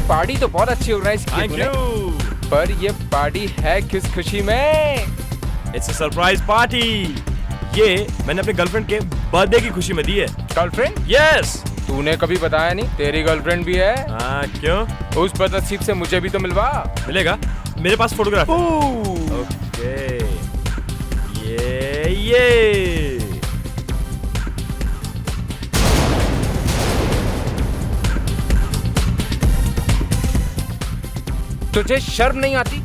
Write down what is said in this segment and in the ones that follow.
Party तो बहुत अच्छी ऑर्गेनाइज की तूने, पर ये पार्टी है किस खुशी में? It's a surprise party. ये मैंने अपने गर्लफ्रेंड के बर्थडे की खुशी में दी है। गर्लफ्रेंड? यस। तूने कभी बताया नहीं तेरी गर्लफ्रेंड भी है? हाँ, क्यों? उस बदनसीब से मुझे भी तो मिलवा। मिलेगा, मेरे पास फोटोग्राफ है। ओके, ये तुझे शर्म नहीं आती?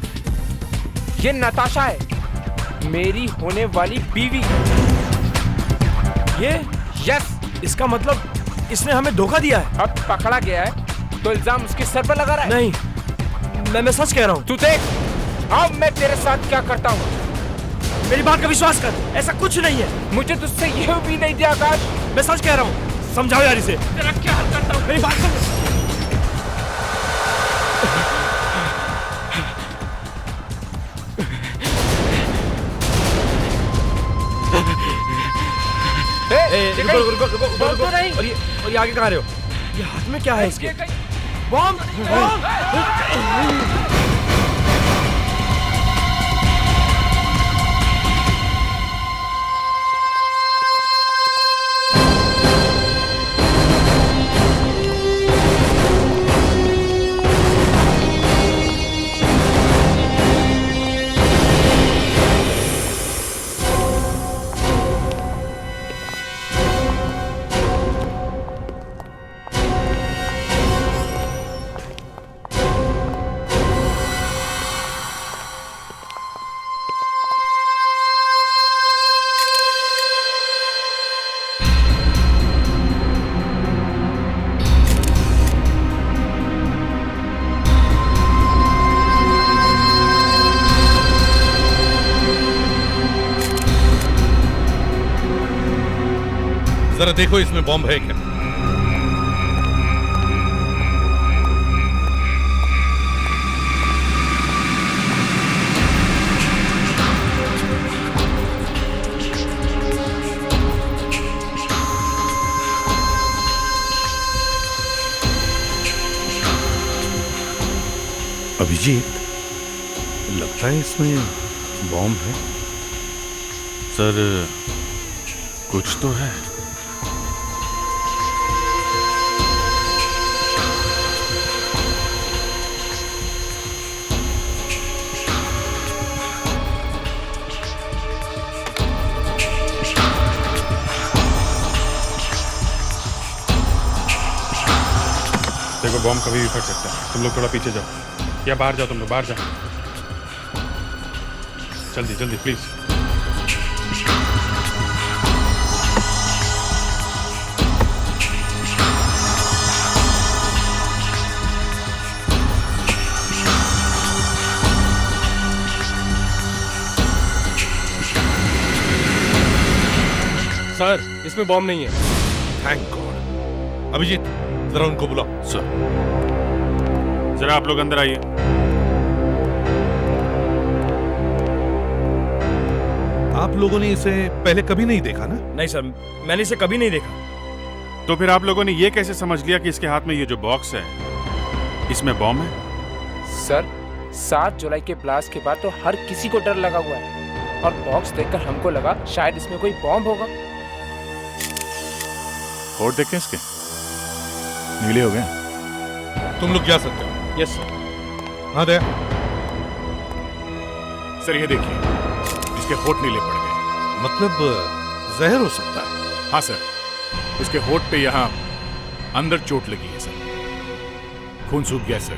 ये नताशा है, मेरी होने वाली बीवी। ये यस। इसका मतलब इसने हमें धोखा दिया है। अब पकड़ा गया है तो इल्जाम उसके सर पर लगा रहा है। नहीं, मैं सच कह रहा हूँ। तू देख अब मैं तेरे साथ क्या करता हूँ। मेरी बात का विश्वास कर, ऐसा कुछ नहीं है। मुझे तुझसे ये भी नहीं दिया आकाश। मैं सच कह रहा हूँ, समझाओ यार इसे। तेरा क्या हाल करता हूँ, मेरी बात सुन। रुको। और ये आगे कहाँ रहे हो? ये हाथ में क्या है इसके? बॉम्ब! जरा देखो इसमें बॉम्ब है क्या? अभिजीत, लगता है इसमें बॉम्ब है। सर, कुछ तो है। देखो, बॉम्ब कभी भी फट सकता है। तुम लोग थोड़ा पीछे जाओ, या बाहर जाओ। तुम लोग बाहर जाओ, जल्दी जल्दी प्लीज। सर, इसमें बॉम्ब नहीं है। Thank God. अभिजीत, जरा उनको बुलाओ। सर, जरा आप लोग अंदर आइए। आप लोगों ने इसे पहले कभी नहीं देखा ना? नहीं सर, मैंने इसे कभी नहीं देखा। तो फिर आप लोगों ने ये कैसे समझ लिया कि इसके हाथ में ये जो बॉक्स है, इसमें बॉम्ब है? सर, 7 जुलाई के ब्लास्ट के बाद तो हर किसी को डर लगा हुआ है, और बॉक्स देखकर हमको लगा शायद इसमें कोई बॉम्ब होगा। होठ देखें इसके, नीले हो गए। तुम लोग जा सकते हो। Yes sir. हाँ दया। सर, ये देखिए, इसके होठ नीले पड़ गए। मतलब जहर हो सकता है? हाँ सर, इसके होठ पे यहाँ अंदर चोट लगी है सर। खून सूख गया सर।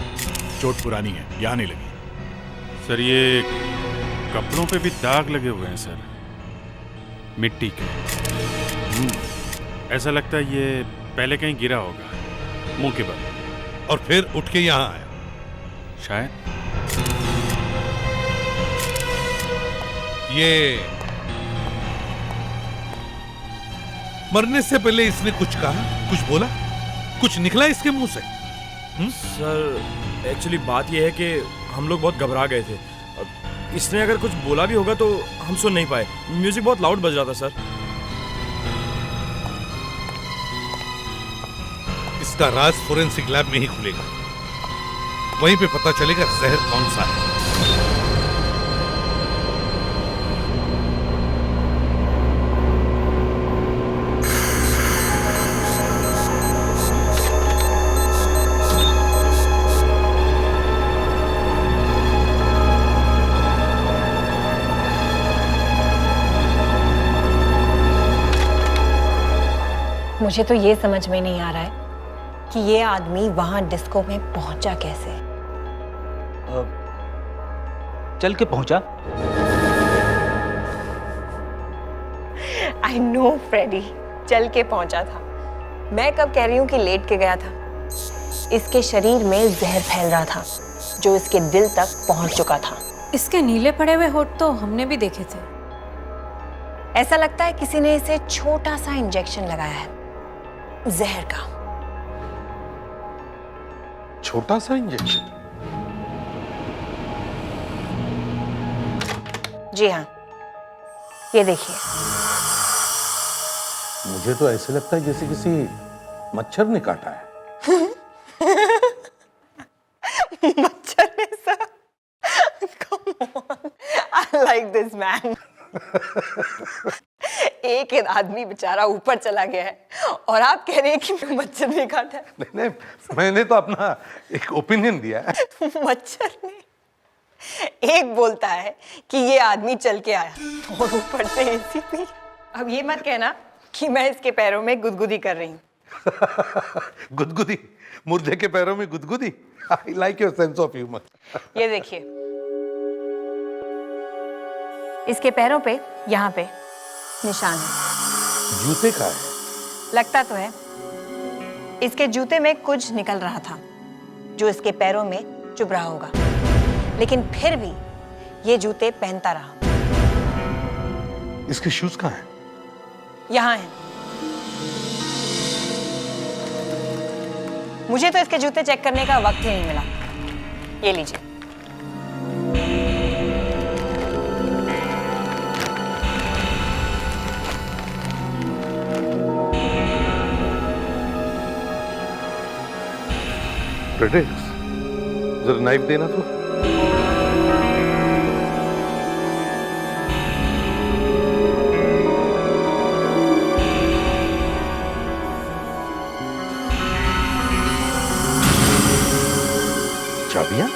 चोट पुरानी है, यहाँ नहीं लगी। सर, ये कपड़ों पे भी दाग लगे हुए हैं सर, मिट्टी के। ऐसा लगता है ये पहले कहीं गिरा होगा, मुंह के बल, और फिर उठ के यहाँ आया शायद। ये मरने से पहले इसने कुछ कहा, कुछ बोला, कुछ निकला इसके मुंह से? सर, एक्चुअली बात यह है कि हम लोग बहुत घबरा गए थे। इसने अगर कुछ बोला भी होगा तो हम सुन नहीं पाए। म्यूजिक बहुत लाउड बज रहा था सर। इसका राज फोरेंसिक लैब में ही खुलेगा। वहीं पे पता चलेगा जहर कौन सा है। मुझे तो ये समझ में नहीं आ रहा है कि ये आदमी वहां डिस्को में पहुंचा कैसे। चल के पहुंचा। आई नो फ्रेडी, चल के पहुंचा था। मैं कब कह रही हूँ कि लेट के गया था। इसके शरीर में जहर फैल रहा था जो इसके दिल तक पहुंच चुका था। इसके नीले पड़े हुए होठ तो हमने भी देखे थे। ऐसा लगता है किसी ने इसे छोटा सा इंजेक्शन लगाया है जहर का। छोटा सा इंजेक्शन? जी हाँ, ये देखिए। मुझे तो ऐसे लगता है जैसे किसी मच्छर ने काटा है। मच्छर ने सा? Come on, I like this man. एक आदमी बेचारा ऊपर चला गया है और आप कह रहे हैं कि मच्छर ने काटा है। नहीं, मैंने तो अपना एक ओपिनियन दिया है। मच्छर ने एक बोलता है कि ये आदमी चल के आया और ऊपर से एसीपी। अब ये मत कहना कि मैं इसके पैरों में गुदगुदी कर रही हूँ। गुदगुदी? मुर्दे के पैरों में गुदगुदी? I like your sense of humor. ये देखिए, इसके पैरों पे यहाँ पे निशान है। जूते का है? लगता तो है। इसके जूते में कुछ निकल रहा था जो इसके पैरों में चुभ रहा होगा, लेकिन फिर भी ये जूते पहनता रहा। इसके शूज कहाँ हैं? यहाँ है। मुझे तो इसके जूते चेक करने का वक्त ही नहीं मिला। ये लीजिए। प्रेडिक्स, जरा नाइफ देना तो। चाबियां?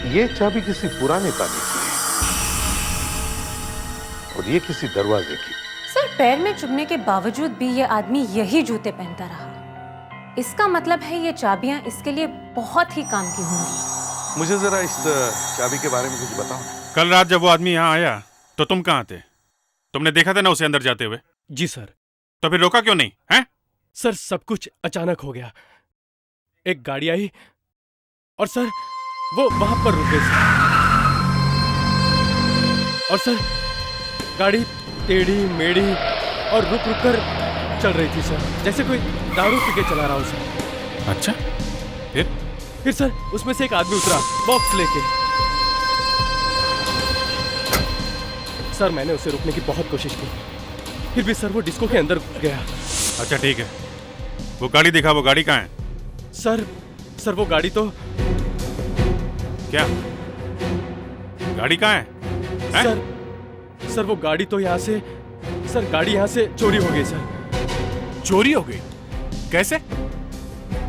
ये चाबी किसी पुराने ताले की है और ये किसी दरवाजे की। सर, पैर में चुभने के बावजूद भी ये आदमी यही जूते पहनता रहा। इसका मतलब है ये चाबियां इसके लिए बहुत ही काम की होंगी। मुझे जरा इस चाबी के बारे में कुछ बताओ। कल रात जब वो आदमी यहाँ आया तो तुम कहाँ थे? तुमने देखा था ना उसे अंदर जाते हुए? जी सर। तो फिर रोका क्यों नहीं हैं? सर, सब कुछ अचानक हो गया। एक गाड़ी आई और सर वो वहां पर रुक गई और सर गाड़ी टेढ़ी मेढ़ी और रुक रुक कर चल रही थी सर, जैसे कोई दारू पी के चला रहा हो सर। अच्छा, फिर सर उसमें से एक आदमी उतरा बॉक्स लेके। सर मैंने उसे रोकने की बहुत कोशिश की, फिर भी सर वो डिस्को के अंदर गया। अच्छा ठीक है, वो गाड़ी दिखा। वो गाड़ी कहाँ है? सर वो गाड़ी तो क्या गाड़ी कहाँ है? सर वो गाड़ी तो यहाँ से, सर गाड़ी यहाँ से चोरी हो गई सर। चोरी हो गई? कैसे?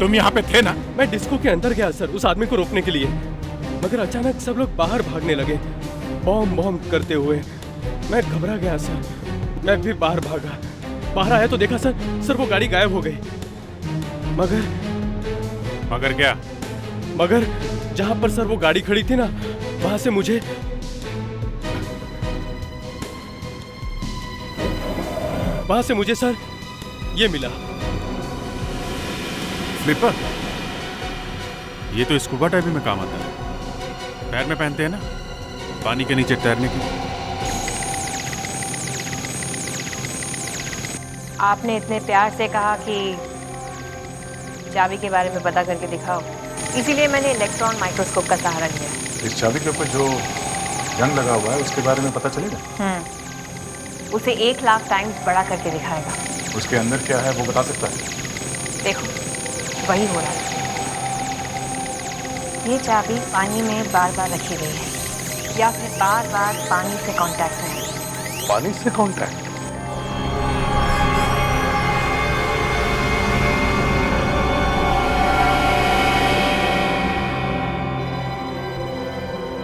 तुम यहाँ पे थे ना? मैं डिस्को के अंदर गया सर उस आदमी को रोकने के लिए, मगर अचानक सब लोग बाहर भागने लगे बॉम्ब करते हुए। मैं घबरा गया सर, मैं भी बाहर भागा। बाहर आया तो देखा सर वो गाड़ी गायब हो गई। मगर क्या? मगर जहां पर सर वो गाड़ी खड़ी थी ना, वहां से मुझे सर ये मिला। स्लीपर? ये तो स्कूबा डाइविंग में काम आता है। पैर में पहनते हैं ना, पानी के नीचे तैरने की। आपने इतने प्यार से कहा कि चाबी के बारे में पता करके दिखाओ। इसीलिए मैंने इलेक्ट्रॉन माइक्रोस्कोप का सहारा लिया। इस चाबी के ऊपर जो जंग लगा हुआ है उसके बारे में पता चलेगा? उसे 1 लाख टाइम्स बड़ा करके दिखाएगा। उसके अंदर क्या है वो बता सकता है? देखो, वही हो रहा है। ये चाबी पानी में बार बार रखी गई है या फिर बार बार पानी से कांटेक्ट है। पानी से कांटेक्ट?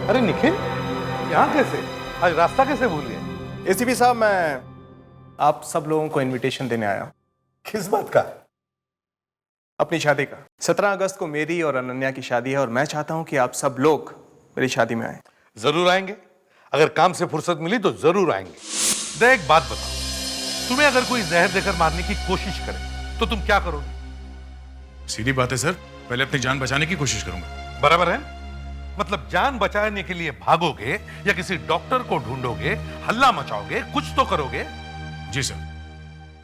अरे निखिल, यहाँ कैसे? आज रास्ता कैसे भूल गए? एसीपी साहब, मैं आप सब लोगों को इनविटेशन देने आया हूं। किस बात का? अपनी शादी का। 17 अगस्त को मेरी और अनन्या की शादी है और मैं चाहता हूं कि आप सब लोग मेरी शादी में आए। जरूर आएंगे। अगर काम से फुर्सत मिली तो जरूर आएंगे। दे एक बात बताओ, तुम्हें अगर कोई जहर देकर मारने की कोशिश करे तो तुम क्या करोगे? सीधी बात है सर, पहले अपनी जान बचाने की कोशिश करूंगा। बराबर है? मतलब जान बचाने के लिए भागोगे या किसी डॉक्टर को ढूंढोगे, हल्ला मचाओगे, कुछ तो करोगे। जी सर।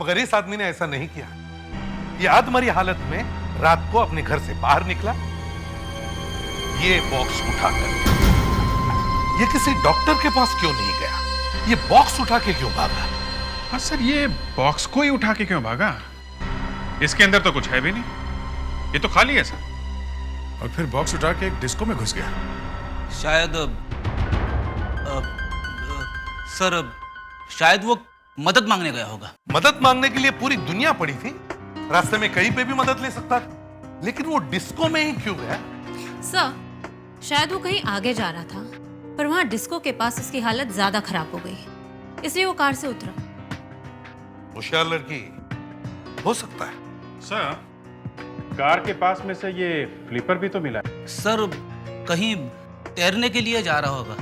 मगर इस आदमी ने ऐसा नहीं किया। ये आधमरी हालत में रात को अपने घर से बाहर निकला, ये बॉक्स उठाकर। ये किसी डॉक्टर के पास क्यों नहीं गया? ये बॉक्स उठा के क्यों भागा? हाँ सर, ये बॉक्स को ही उठा के क्यों भागा? इसके अंदर तो कुछ है भी नहीं, ये तो खाली है सर। और फिर बॉक्स उठा के एक डिस्को में घुस गया। शायद शायद वो मदद मांगने गया होगा। मदद मांगने के लिए पूरी दुनिया पड़ी थी, रास्ते में कहीं पे भी मदद ले सकता था, लेकिन वो डिस्को में ही क्यों गया? सर, शायद वो कहीं आगे जा रहा था, पर वहाँ डिस्को के पास उसकी हालत ज्यादा खराब हो गई, इसलिए वो कार से उतरा। होशियार लड़की हो सकता है। सर, कार के पास में से ये फ्लिपर भी तो मिला है। सर, कहीं तैरने के लिए जा रहा होगा।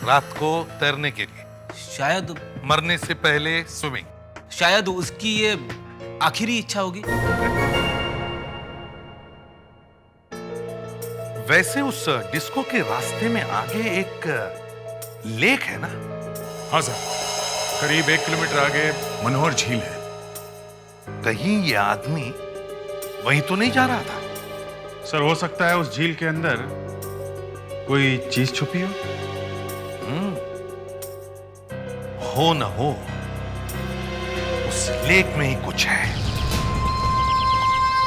रात को तैरने के लिए? शायद मरने से पहले स्विमिंग। शायद उसकी ये आखिरी इच्छा होगी। वैसे उस डिस्को के रास्ते में आगे एक लेक है ना? हाँ सर, करीब 1 किलोमीटर आगे मनोहर झील है। कहीं ये आदमी वहीं तो नहीं जा रहा था? सर, हो सकता है उस झील के अंदर कोई चीज छुपी हो। हो न हो, उस लेक में ही कुछ है।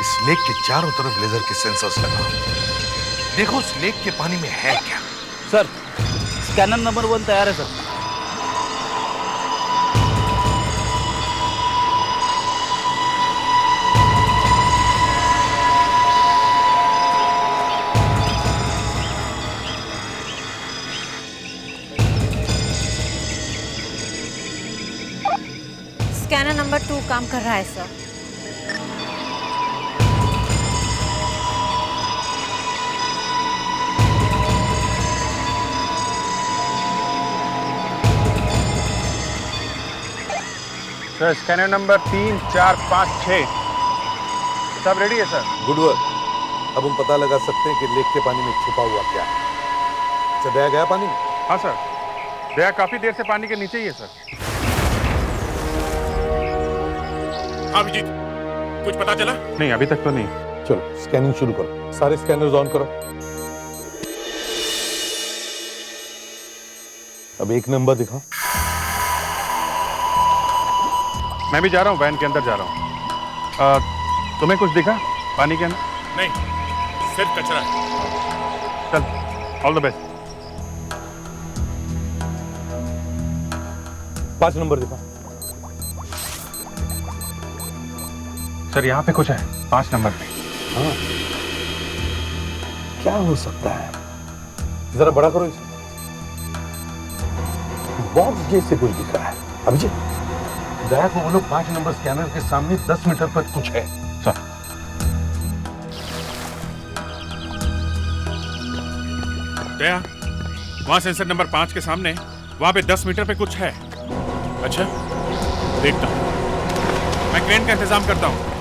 इस लेक के चारों तरफ लेजर के सेंसर्स लगाओ, देखो उस लेक के पानी में है क्या। सर, स्कैनर नंबर 1 तैयार है सर। स्कैनर नंबर 2 काम कर रहा है सर। सर, स्कैनर नंबर 3, 4, 5, 6 सब रेडी है सर। Good work. अब हम पता लगा सकते हैं कि लेक के पानी में छुपा हुआ क्या है। अच्छा, दया गया पानी में? हाँ सर, दया काफी देर से पानी के नीचे ही है सर। हाँ अभिजीत, कुछ पता चला? नहीं, अभी तक तो नहीं। चलो स्कैनिंग शुरू करो, सारे स्कैनर्स ऑन करो। अब 1 नंबर दिखाओ। मैं भी जा रहा हूँ, वैन के अंदर जा रहा हूँ। तुम्हें कुछ दिखा पानी के अंदर? नहीं, सिर्फ कचरा है। चल, ऑल द बेस्ट। 5 नंबर दिखा। सर, यहाँ पे कुछ है 5 नंबर पे। हाँ, क्या हो सकता है? जरा बड़ा करो इसे। बॉक्स जैसे कुछ दिख रहा है। अभिजीत, दया को बोलो 5 नंबर स्कैनर के सामने 10 मीटर पर कुछ है। सर, दया, वहां सेंसर नंबर 5 के सामने, वहां पे 10 मीटर पे कुछ है। अच्छा, देखता हूं। मैं क्रेन का इंतजाम करता हूं।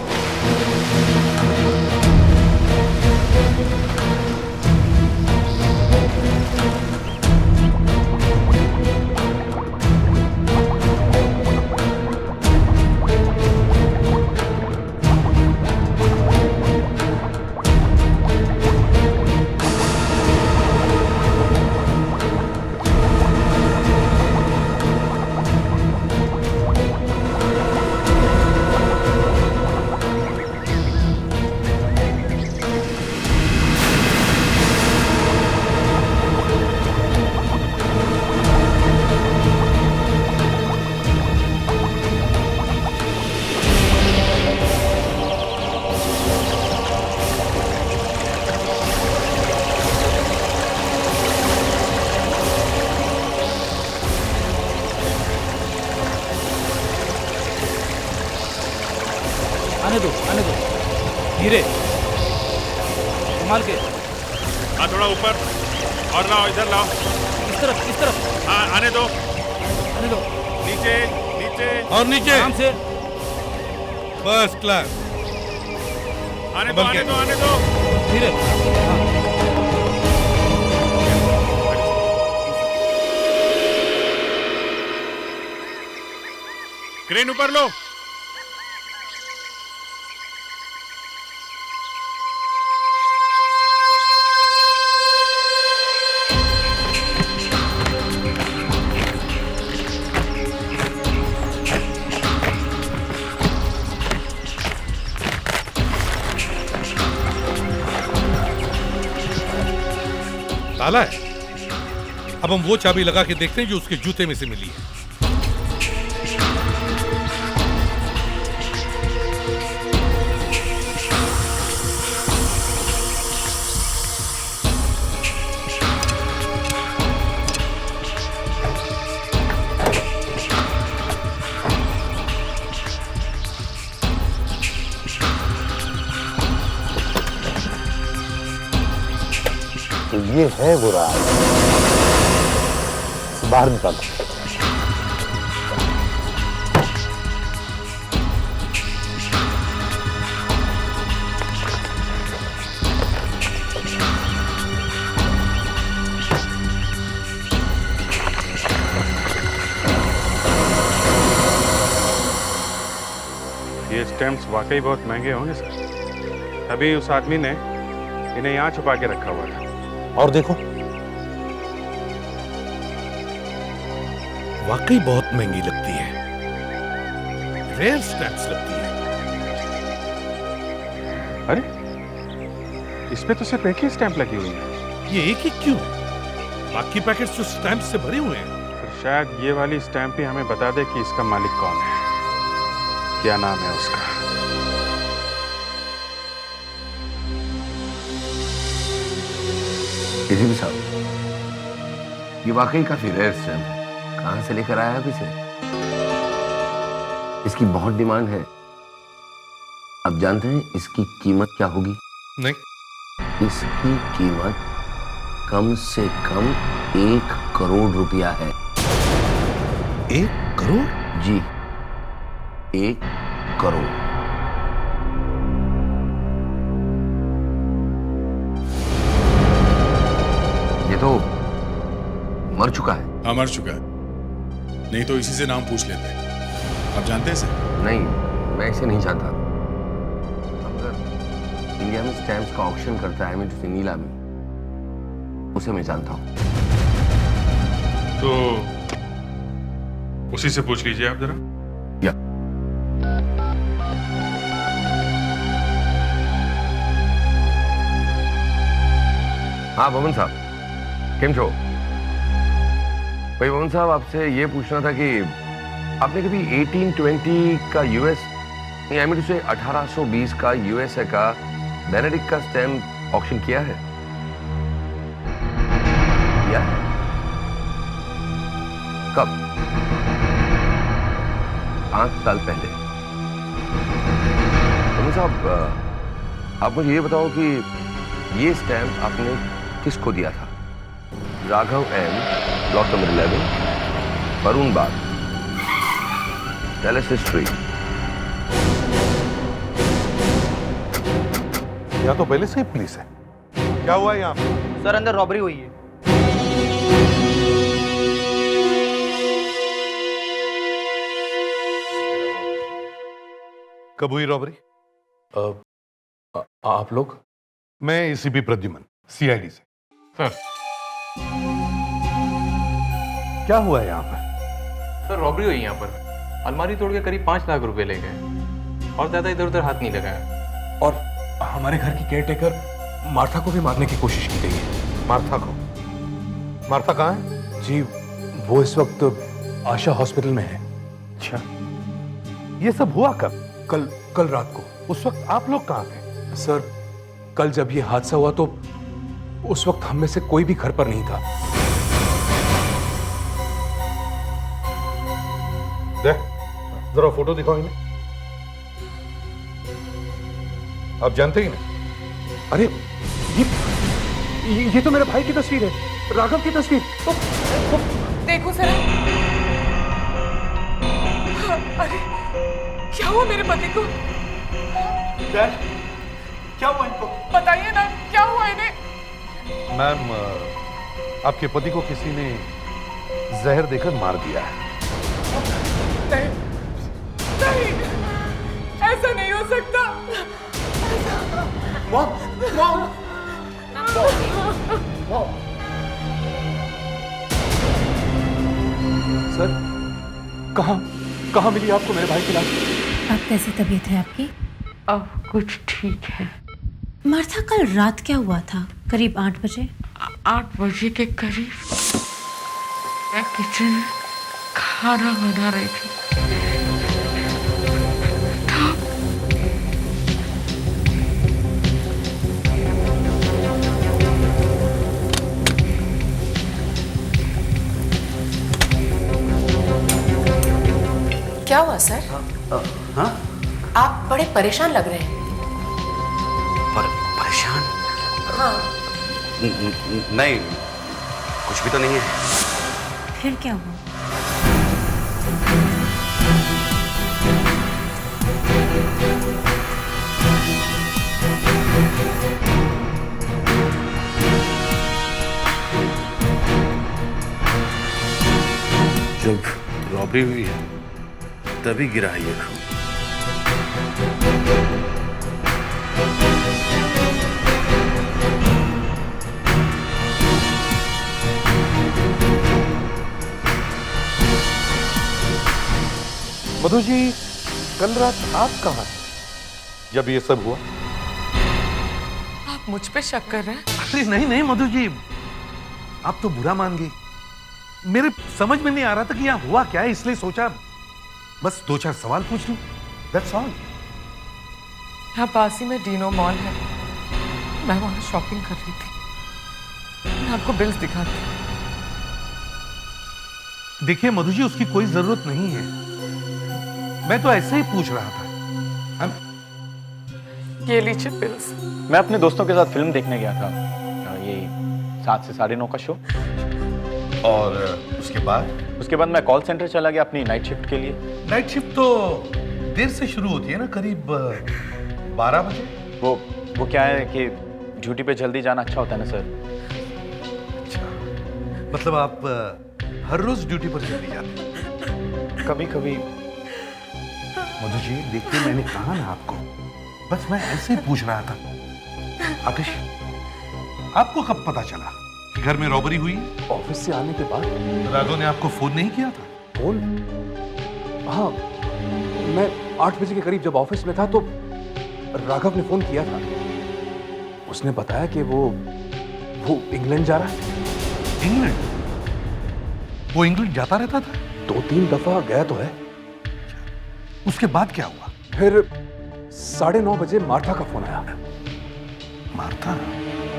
संभाल के। हाँ थोड़ा ऊपर और लाओ, इधर लाओ। इस तरफ, इस तरफ। हाँ आने दो, आने दो। नीचे नीचे और नीचे आराम से। First class. आने दो, आने दो, आने दो। धीरे। क्रेन ऊपर लो। ताला है। अब हम वो चाबी लगा के देखते हैं जो उसके जूते में से मिली है। तो ये है वो राज, बाहर निकालो। ये स्टैम्प्स वाकई बहुत महंगे होंगे सर। तभी उस आदमी ने इन्हें यहाँ छुपा के रखा हुआ था। और देखो, वाकई बहुत महंगी लगती है, रेयर स्टैम्प्स लगती है। अरे इस पे तो सिर्फ एक ही स्टैंप लगी हुई है। ये एक ही क्यों है? बाकी पैकेट्स तो स्टैम्प से भरे हुए हैं। फिर शायद ये वाली स्टैंप ही हमें बता दे कि इसका मालिक कौन है, क्या नाम है उसका। एसीपी साहब, ये वाकई काफी रेयर स्टैम्प है। कहां से लेकर आया आप इसे? इसकी बहुत डिमांड है। अब जानते हैं इसकी कीमत क्या होगी? नहीं। इसकी कीमत कम से कम 1 करोड़ रुपया है। 1 करोड़? जी, 1 करोड़। ये तो मर चुका है। हाँ मर चुका है, नहीं तो इसी से नाम पूछ लेते हैं। आप जानते हैं इसे? नहीं, मैं इसे नहीं जानता। अगर इंडिया में स्टैम्प्स का ऑक्शन करता है मुझे नीलामी, उसे मैं जानता हूँ। तो उसी से पूछ लीजिए आप जरा। या हाँ भवन साहब, केम छो? भाई भवन साहब, आपसे ये पूछना था कि आपने कभी 1820 का यूएस, आई मीन टू से 1820 का यूएसए का बेनेडिक्ट का स्टैम्प ऑक्शन किया है? किया है? कब? 5 साल पहले। भवन साहब, आप मुझे ये बताओ कि ये स्टैम्प आपने किसको दिया था? Raghav M, block number 11, Varun Bagh, palace street. यहाँ तो पहले से ही पुलिस है। क्या हुआ यहाँ पे? सर अंदर रॉबरी हुई है। कब हुई रॉबरी? आप लोग? मैं एसीपी प्रद्युमन, सीआईडी से। सर क्या हुआ है यहाँ पर? सर रॉबरी हुई यहाँ पर। अलमारी तोड़ के करीब 5 लाख रुपए ले गए और ज्यादा इधर उधर हाथ नहीं लगाया। और हमारे घर की केयरटेकर मार्था को भी मारने की कोशिश की गई है। मार्था को? मार्था कहाँ है? जी, वो इस वक्त आशा हॉस्पिटल में है। अच्छा, ये सब हुआ कब? कल रात को। उस वक्त आप लोग कहाँ थे? सर, कल जब ये हादसा हुआ तो उस वक्त हम में से कोई भी घर पर नहीं था। देख, जरा फोटो दिखाओ इन्हें। आप जानते ही नहीं? अरे ये तो मेरे भाई की तस्वीर है, राघव की तस्वीर। देखो सर, अरे क्या हुआ मेरे पति को? डैड, क्या हुआ इनको? बताइए ना, क्या हुआ इन्हें? मैम, आपके पति को किसी ने जहर देकर मार दिया है। नहीं, नहीं, ऐसा नहीं हो सकता। मॉम, सर, कहाँ मिली आपको मेरे भाई की लाश? अब कैसी तबीयत है आपकी? अब कुछ ठीक है। मार्था, कल रात क्या हुआ था? करीब 8 बजे? 8 बजे के करीब मैं किचन में खाना बना रही थी। क्या हुआ सर? हाँ? आप बड़े परेशान लग रहे हैं। परेशान? हाँ। नहीं, कुछ भी तो नहीं है। फिर क्या हुआ? जब रॉबरी हुई है तभी गिरा है ये खून। मधु जी, कल रात आप कहाँ थे जब ये सब हुआ? आप मुझ पे शक कर रहे हैं? अरे नहीं नहीं मधु जी, आप तो बुरा मान गई। मेरे समझ में नहीं आ रहा था कि यहाँ हुआ क्या है, इसलिए सोचा बस 2-4 सवाल पूछ लूं। That's all। यहाँ पास ही में डीनो मॉल है, मैं वहां शॉपिंग कर रही थी। मैं आपको बिल्स दिखाती हूँ। देखिए मधु जी, उसकी कोई जरूरत नहीं है, मैं तो ऐसे ही पूछ रहा था। ये लीजिए बिल्स। मैं अपने दोस्तों के साथ फिल्म देखने गया था, ये 7 से 9:30 का शो। और उसके बाद मैं कॉल सेंटर चला गया अपनी नाइट शिफ्ट के लिए। नाइट शिफ्ट तो देर से शुरू होती है ना, करीब 12 बजे। वो क्या है कि ड्यूटी पे जल्दी जाना अच्छा होता है ना सर। अच्छा, मतलब आप हर रोज ड्यूटी पर जल्दी जाते हैं? कभी कभी। मधु जी देखिए, मैंने कहा ना आपको, बस मैं ऐसे ही पूछ रहा था। आकाश, आपको कब पता चला कि घर में रॉबरी हुई? ऑफिस से आने के बाद। राघव ने आपको फोन नहीं किया था? फोन? हाँ, मैं 8 बजे के करीब जब ऑफिस में था तो राघव ने फोन किया था। उसने बताया कि वो इंग्लैंड जा रहा है। इंग्लैंड? वो इंग्लैंड जाता रहता था? 2-3 दफा गया तो है। उसके बाद क्या हुआ? फिर 9:30 बजे मार्था का फोन आया। मार्था?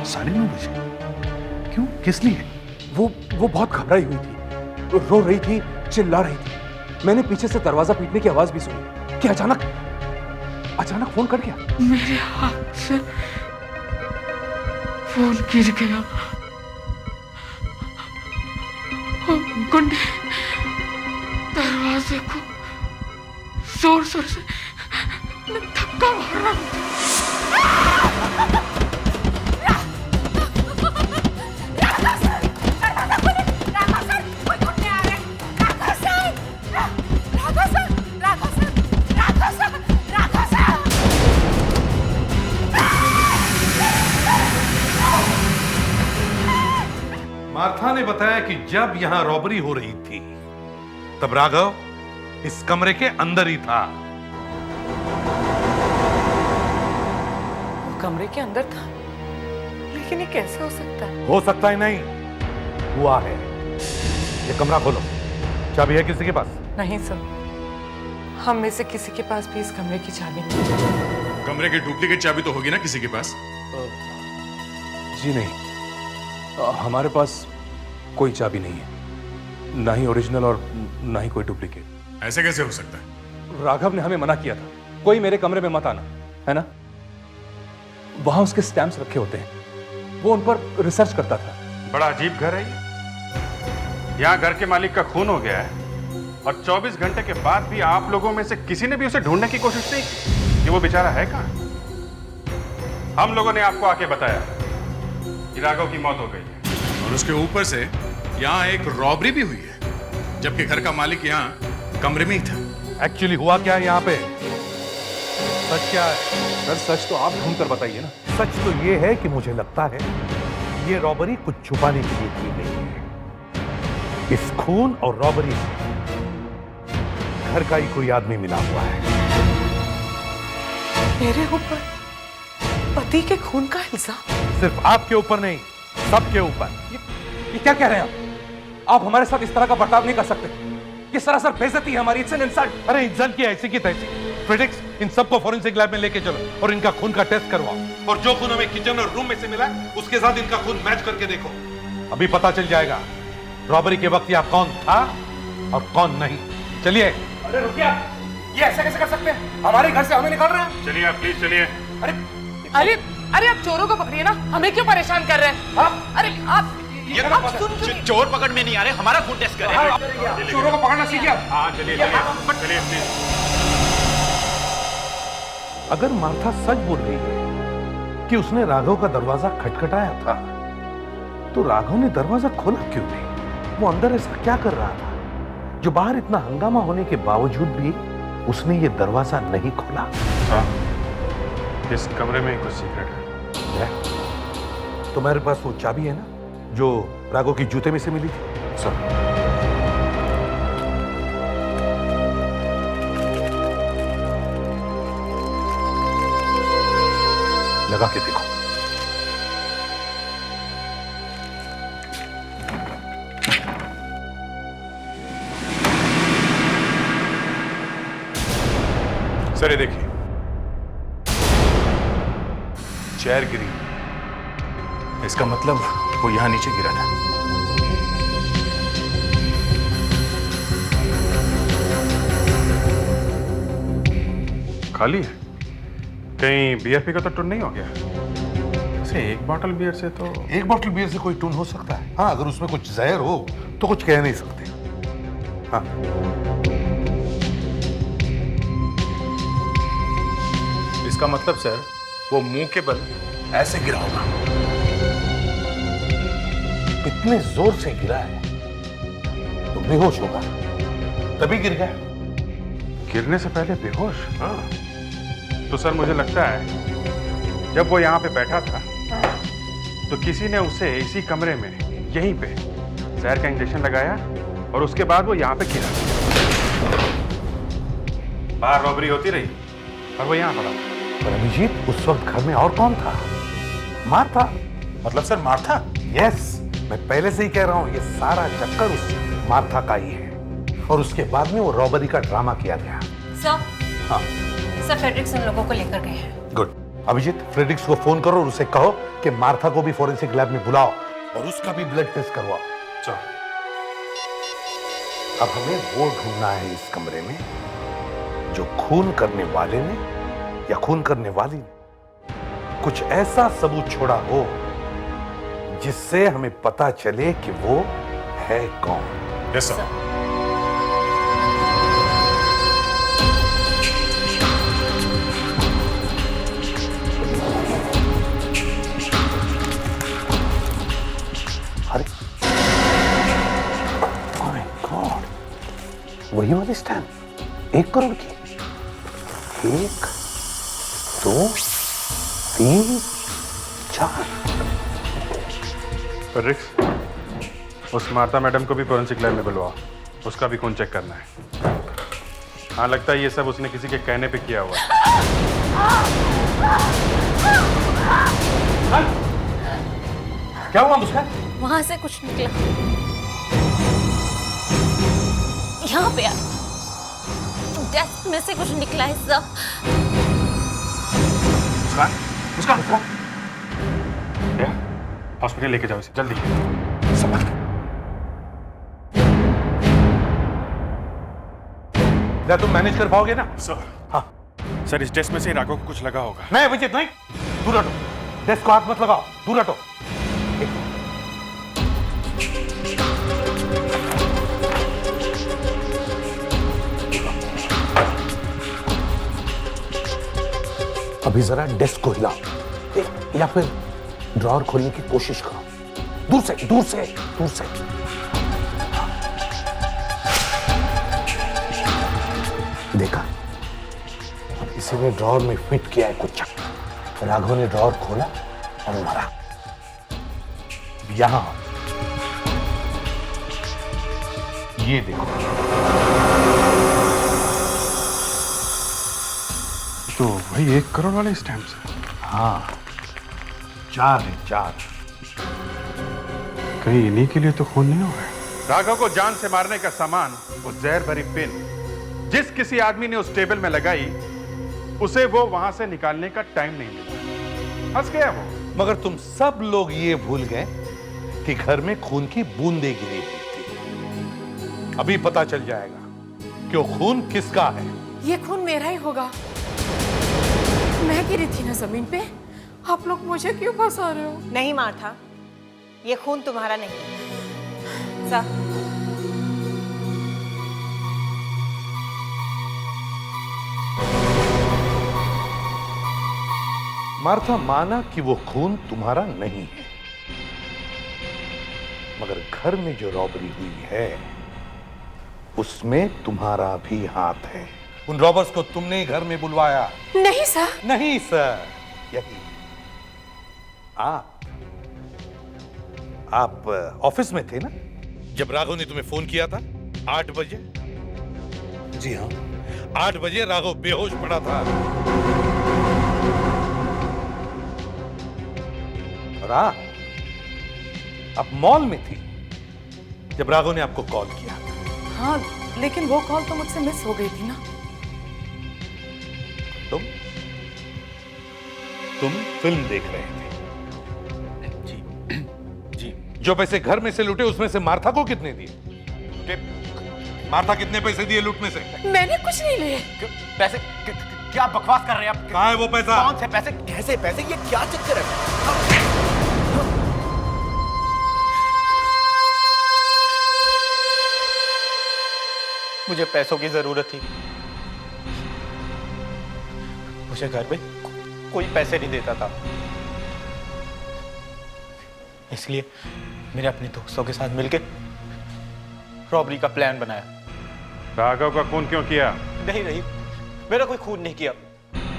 9:30 बजे? क्यों, किस लिए? वो बहुत घबराई हुई थी, रो रही थी, चिल्ला रही थी। मैंने पीछे से दरवाजा पीटने की आवाज भी सुनी कि अचानक फोन कट गया। मेरे हाथ से फोन गिर गया। गुंडे दरवाजे को जोर से धक्का मार रहा था। मार्था ने बताया कि जब यहां रॉबरी हो रही थी तब राघव इस कमरे के अंदर ही था। वो कमरे के अंदर था? लेकिन ये कैसे हो सकता है? हो सकता है नहीं, हुआ है। ये कमरा खोलो, चाबी है किसी के पास? नहीं सर, हम में से किसी के पास भी इस कमरे की चाबी नहीं। कमरे की डुप्लीकेट चाबी तो होगी ना किसी के पास? जी नहीं, हमारे पास कोई चाबी नहीं है, ना ही ओरिजिनल और ना ही कोई डुप्लीकेट। ऐसे कैसे हो सकता है? राघव ने हमें मना किया था, कोई मेरे कमरे में मत आना, है ना? वहां उसके स्टैम्प्स रखे होते हैं, वो उन पर रिसर्च करता था। बड़ा अजीब घर है ये। यहाँ घर के मालिक का खून हो गया है और 24 घंटे के बाद भी आप लोगों में से किसी ने भी उसे ढूंढने की कोशिश नहीं की कि वो बेचारा है कहाँ। हम लोगों ने आपको आके बताया कि राघव की मौत हो गई है और उसके ऊपर से यहाँ एक रॉबरी भी हुई है, जबकि घर का मालिक यहाँ कमरे में ही था। एक्चुअली हुआ क्या है यहाँ पे? सच क्या है? सर सच तो आप ढूंढ कर बताइए ना। सच तो ये है कि मुझे लगता है ये रॉबरी कुछ छुपाने के लिए की गई है। इस खून और रॉबरी में घर का ही कोई आदमी मिला हुआ है। मेरे ऊपर पति के खून का इल्जाम? सिर्फ आपके ऊपर नहीं, सबके ऊपर। ये क्या कह रहे हैं आप हमारे साथ इस तरह का बर्ताव नहीं कर सकते। ये सरासर बेइज्जती है हमारी। It's an insult. अरे इंसल्ट की ऐसी की तैसी। फ्रेडिक्स, इन सबको फॉरेंसिक लैब में लेके चलो और इनका खून का टेस्ट करवाओ। और जो खून हमें किचन और रूम में से मिला उसके साथ इनका खून मैच करके देखो। अभी पता चल जाएगा रॉबरी के वक्त यहाँ कौन था और कौन नहीं। चलिए। अरे रुकिए, ये ऐसे कैसे कर सकते हैं? हमारे घर से हमें निकाल रहे हैं। चलिए आप प्लीज चलिए। अरे अरे अरे आप चोरों को पकड़िए ना, हमें क्यों परेशान कर रहे हैं? अरे आप चोर पकड़ में नहीं आ रहे, हमारा खून टेस्ट करें। चोरों को पकड़ना सीखिए। हाँ चलिए चलिए प्लीज। अगर मार्था सच बोल रही है कि उसने राघव का दरवाजा खटखटाया था, तो राघव ने दरवाजा खोला क्यों नहीं? वो अंदर ऐसा क्या कर रहा था जो बाहर इतना हंगामा होने के बावजूद भी उसने ये दरवाजा नहीं खोला? इस कमरे में कुछ सीक्रेट है। तुम्हारे पास वो चाबी है ना जो राघव की जूते में से मिली थी? सर, लगा के देखो। सर ये देखिए, चेयर गिरी। इसका मतलब वो यहां नीचे गिरा था। खाली है। कहीं बियर पी का तो टून नहीं हो गया? ऐसे एक बॉटल बियर से तो एक बॉटल बियर से कोई टून हो सकता है। हाँ, अगर उसमें कुछ जहर हो तो कुछ कह नहीं सकते। हाँ, इसका मतलब सर वो मुंह के बल ऐसे गिरा होगा। इतने जोर से गिरा है तो बेहोश होगा, तभी गिर गया। गिरने से पहले बेहोश? हाँ। तो सर मुझे लगता है जब वो यहाँ पे बैठा था तो किसी ने उसे इसी कमरे में यहीं पे जहर का इंजेक्शन लगाया और उसके बाद वो यहाँ पे गिरा। बाहर रॉबरी होती रही और वो यहाँ पड़ा। पर अभिजीत, उस वक्त घर में और कौन था? मार्था। मतलब सर मार्था? यस, मैं पहले से ही कह रहा हूँ ये सारा चक्कर उस मार्था का ही है और उसके बाद में वो रॉबरी का ड्रामा किया गया। सर, हाँ सर फ्रेडरिक्स उन लोगों को लेकर गए हैं। गुड। अभिजीत, फ्रेडरिक्स को फोन करो और उसे कहो कि मार्था को भी फॉरेंसिक लैब में बुलाओ और उसका भी ब्लड टेस्ट करवाओ। चलो। अब हमें वो ढूंढना है इस कमरे में जो खून करने वाले ने या खून करने वाली ने कुछ ऐसा सबूत छोड़ा हो जिससे हमें पता चले कि वो है कौन। Yes sir. अरे माय गॉड, वही वाली स्टैम्प 1 करोड़ की। 1 2 3 4। फ्रेडरिक्स, उस मार्था मैडम को भी फॉरेंसिक लैब में बुलवाओ, उसका भी खून चेक करना है। हाँ, लगता है ये सब उसने किसी के कहने पे किया हुआ है। क्या हुआ मुस्कान? वहां से कुछ निकला, यहाँ पे डेस्क में से कुछ निकला है सर। मुस्कान, मुस्कान, मुस्कान। हॉस्पिटल लेके जाओ इसे जल्दी। समझ। क्या तुम मैनेज कर पाओगे ना? सर। हाँ सर, इस डेस्क में से राघव को कुछ लगा होगा। नहीं अभिजीत, नहीं, दूर हटो। डेस्क को हाथ मत लगाओ, दूर हटो। अभी जरा डेस्क को हिलाओ या फिर ड्रॉअर खोलने की कोशिश करो। दूर से दूर से दूर से। देखा, अब किसी ने ड्रॉअर में फिट किया है कुछ। राघव ने ड्रॉअर खोला और मारा। यहां ये देखो, तो वही 1 करोड़ वाले स्टैम्प्स हैं। हाँ, 4 है, 4। कहीं इन्हीं के लिए तो खून नहीं हुआ है। राघव को जान से मारने का सामान, वो जहर भरी पिन जिस किसी आदमी ने उस टेबल में लगाई, उसे वो वहां से निकालने का टाइम नहीं मिला। हंस गया वो। मगर तुम सब लोग ये भूल गए कि घर में खून की बूंदें गिरी हुई थी। अभी पता चल जाएगा कि वो खून किसका है। ये खून मेरा ही होगा। मैं गिरी थी ना जमीन पे। आप लोग मुझे क्यों फंसा रहे हो? नहीं मार्था, ये खून तुम्हारा नहीं। जा। मार्था माना कि वो खून तुम्हारा नहीं है, मगर घर में जो रॉबरी हुई है उसमें तुम्हारा भी हाथ है। उन रॉबर्स को तुमने ही घर में बुलवाया। नहीं सर। नहीं सर, यही आप ऑफिस में थे ना जब राघव ने तुम्हें फोन किया था 8 बजे? जी हाँ, 8 बजे राघव बेहोश पड़ा था। और आप मॉल में थी जब राघव ने आपको कॉल किया। हाँ, लेकिन वो कॉल तो मुझसे मिस हो गई थी ना। तुम फिल्म देख रहे थे। जी। जो पैसे घर में से लूटे उसमें से मार्था को कितने दिए? मार्था कितने पैसे दिए लूटने से? मैंने कुछ नहीं लिए। पैसे? क्या बकवास कर रहे हैं आप? कहाँ है वो पैसा? कौन से पैसे? कैसे पैसे? ये क्या चक्कर है? मुझे पैसों की जरूरत थी। मुझे घर में कोई पैसे नहीं देता था, इसलिए मैंने अपने दोस्तों के साथ मिलकर रॉबरी का प्लान बनाया। राघव का खून क्यों किया? नहीं, मेरा कोई खून नहीं किया,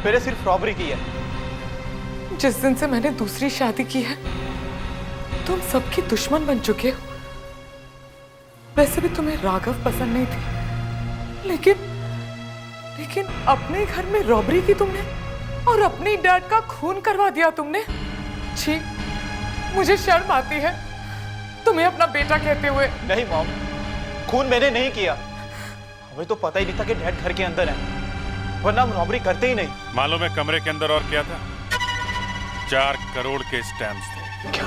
मैंने सिर्फ रॉबरी की है। जिस दिन से मैंने दूसरी शादी की है, तुम सबकी दुश्मन बन चुके हो। वैसे भी तुम्हें राघव पसंद नहीं थी, लेकिन अपने घर में रॉबरी की तुमने और अपनी डैड का खून करवा दिया तुमने। छी, मुझे शर्म आती है तुम्हें अपना बेटा कहते हुए। नहीं मॉम, खून मैंने नहीं किया। हमें तो पता ही नहीं था कि डैड घर के अंदर है, वरना हम रॉबरी करते ही नहीं। मालूम है कमरे के अंदर और क्या था? 4 करोड़ के स्टैम्प्स थे। क्या?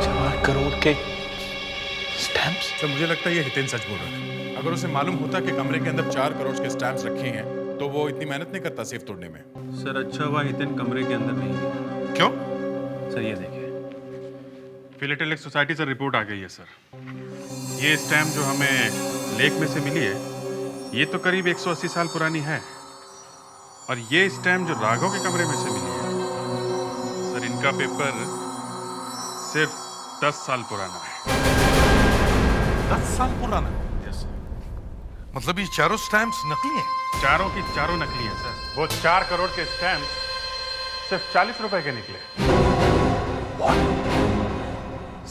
4 करोड़ के स्टैम्प्स? सर, मुझे लगता है ये हितेन सच बोल रहा है। अगर उसे मालूम होता कि कमरे के अंदर 4 करोड़ के स्टैम्प्स रखे हैं तो वो इतनी मेहनत नहीं करता सेफ तोड़ने में। सर, अच्छा हुआ हितेन कमरे के अंदर नहीं है। क्यों? सर ये देखिए, फिलेटेलिक सोसाइटी से रिपोर्ट आ गई है सर। ये स्टैम्प जो हमें लेक में से मिली है, ये तो करीब 180 साल पुरानी है। और ये स्टैम्प जो राघव के कमरे में से मिली है, सर इनका पेपर सिर्फ 10 साल पुराना है। 10 साल पुराना? यस। मतलब ये चारों स्टैम्प्स नकली हैं? चारों की चारों नकली हैं सर। वो 4 करोड़ के स्टैम्प सिर्फ 40 रुपए के निकले।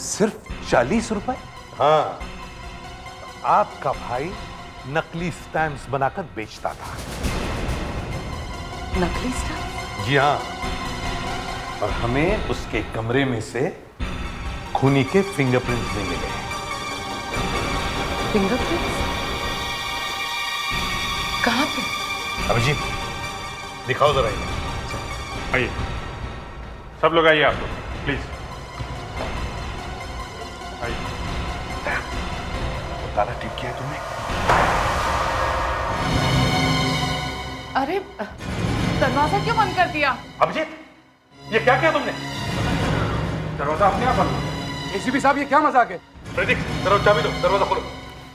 सिर्फ 40 रुपए? हाँ, आपका भाई नकली स्टैम्प्स बनाकर बेचता था। नकली स्टैम्प? जी हाँ, और हमें उसके कमरे में से खूनी के फिंगरप्रिंट्स भी मिले। फिंगरप्रिंट्स? कहाँ पे? अभिजीत, दिखाओ जरा इन्हें। आइए, सब लोग आइए, आप लोग प्लीज आइए। ताला ठीक किया है तुमने? अरे, दरवाजा क्यों बंद कर दिया? अभिजीत, ये क्या किया तुमने? दरवाजा अपने आप बंद। एसीपी साहब, ये क्या मजाक है? प्रतीक, दरवाजा चाबी दो, दरवाजा खोलो।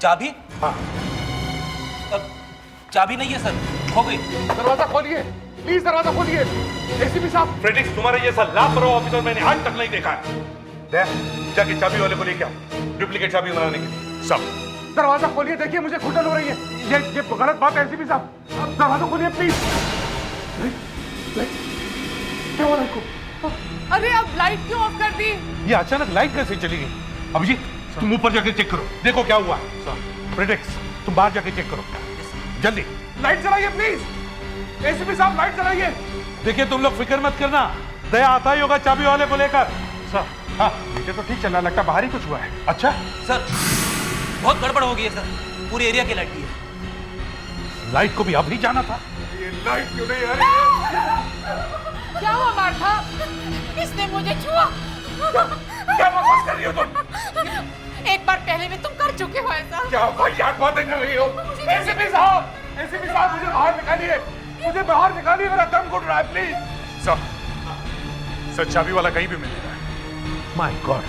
चाबी? हाँ। चाबी नहीं है सर, खो गई। दरवाजा खोलिए। प्लीज दरवाजा खोलिए। एसीपी साहब। फ्रेडिक्स, तुम्हारे जैसा लापरवाह ऑफिसर मैंने आज तक नहीं देखा है। जाके चाबी वाले को लेके आओ, डुप्लीकेट चाबी बनाने के लिए। सब दरवाजा खोलिए, देखिए मुझे घुटन हो रही है। ये गलत बात है एसीपी साहब, आप दरवाजा खोलिए प्लीज। क्या हो रहा है इनको? अरे अब लाइट क्यों ऑफ कर दी? ये अचानक लाइट कैसे चली गई? अभिजीत, तुम ऊपर जाके चेक करो, देखो क्या हुआ। फ्रेडिक्स, तुम बाहर जाके चेक करो जल्दी। लाइट जलाइए प्लीज। एसीपी साहब लाइट जलाइए। देखिए तुम लोग फिक्र मत करना, दया आता ही होगा चाबी वाले को लेकर। सर, हाँ ये तो ठीक चल रहा, लगता बाहर ही कुछ हुआ है। अच्छा सर, बहुत गड़बड़ हो गई है सर, पूरे एरिया की लाइट गई है। लाइट को भी अभी जाना था। ये लाइट क्यों नहीं आ रही है? क्या हुआ मार्था? किसने मुझे छुआ? क्या बकवास कर रही हो तुम? एक बार पहले भी तुम कर चुके हो ऐसा। क्या वाहियात बातें कर रही हो? एसीपी साहब, एसीपी साहब मुझे बाहर निकालिए, मुझे बाहर निकालिए, मेरा दम घुट रहा है प्लीज। सर चाबी वाला कहीं भी मिलेगा। माय गॉड,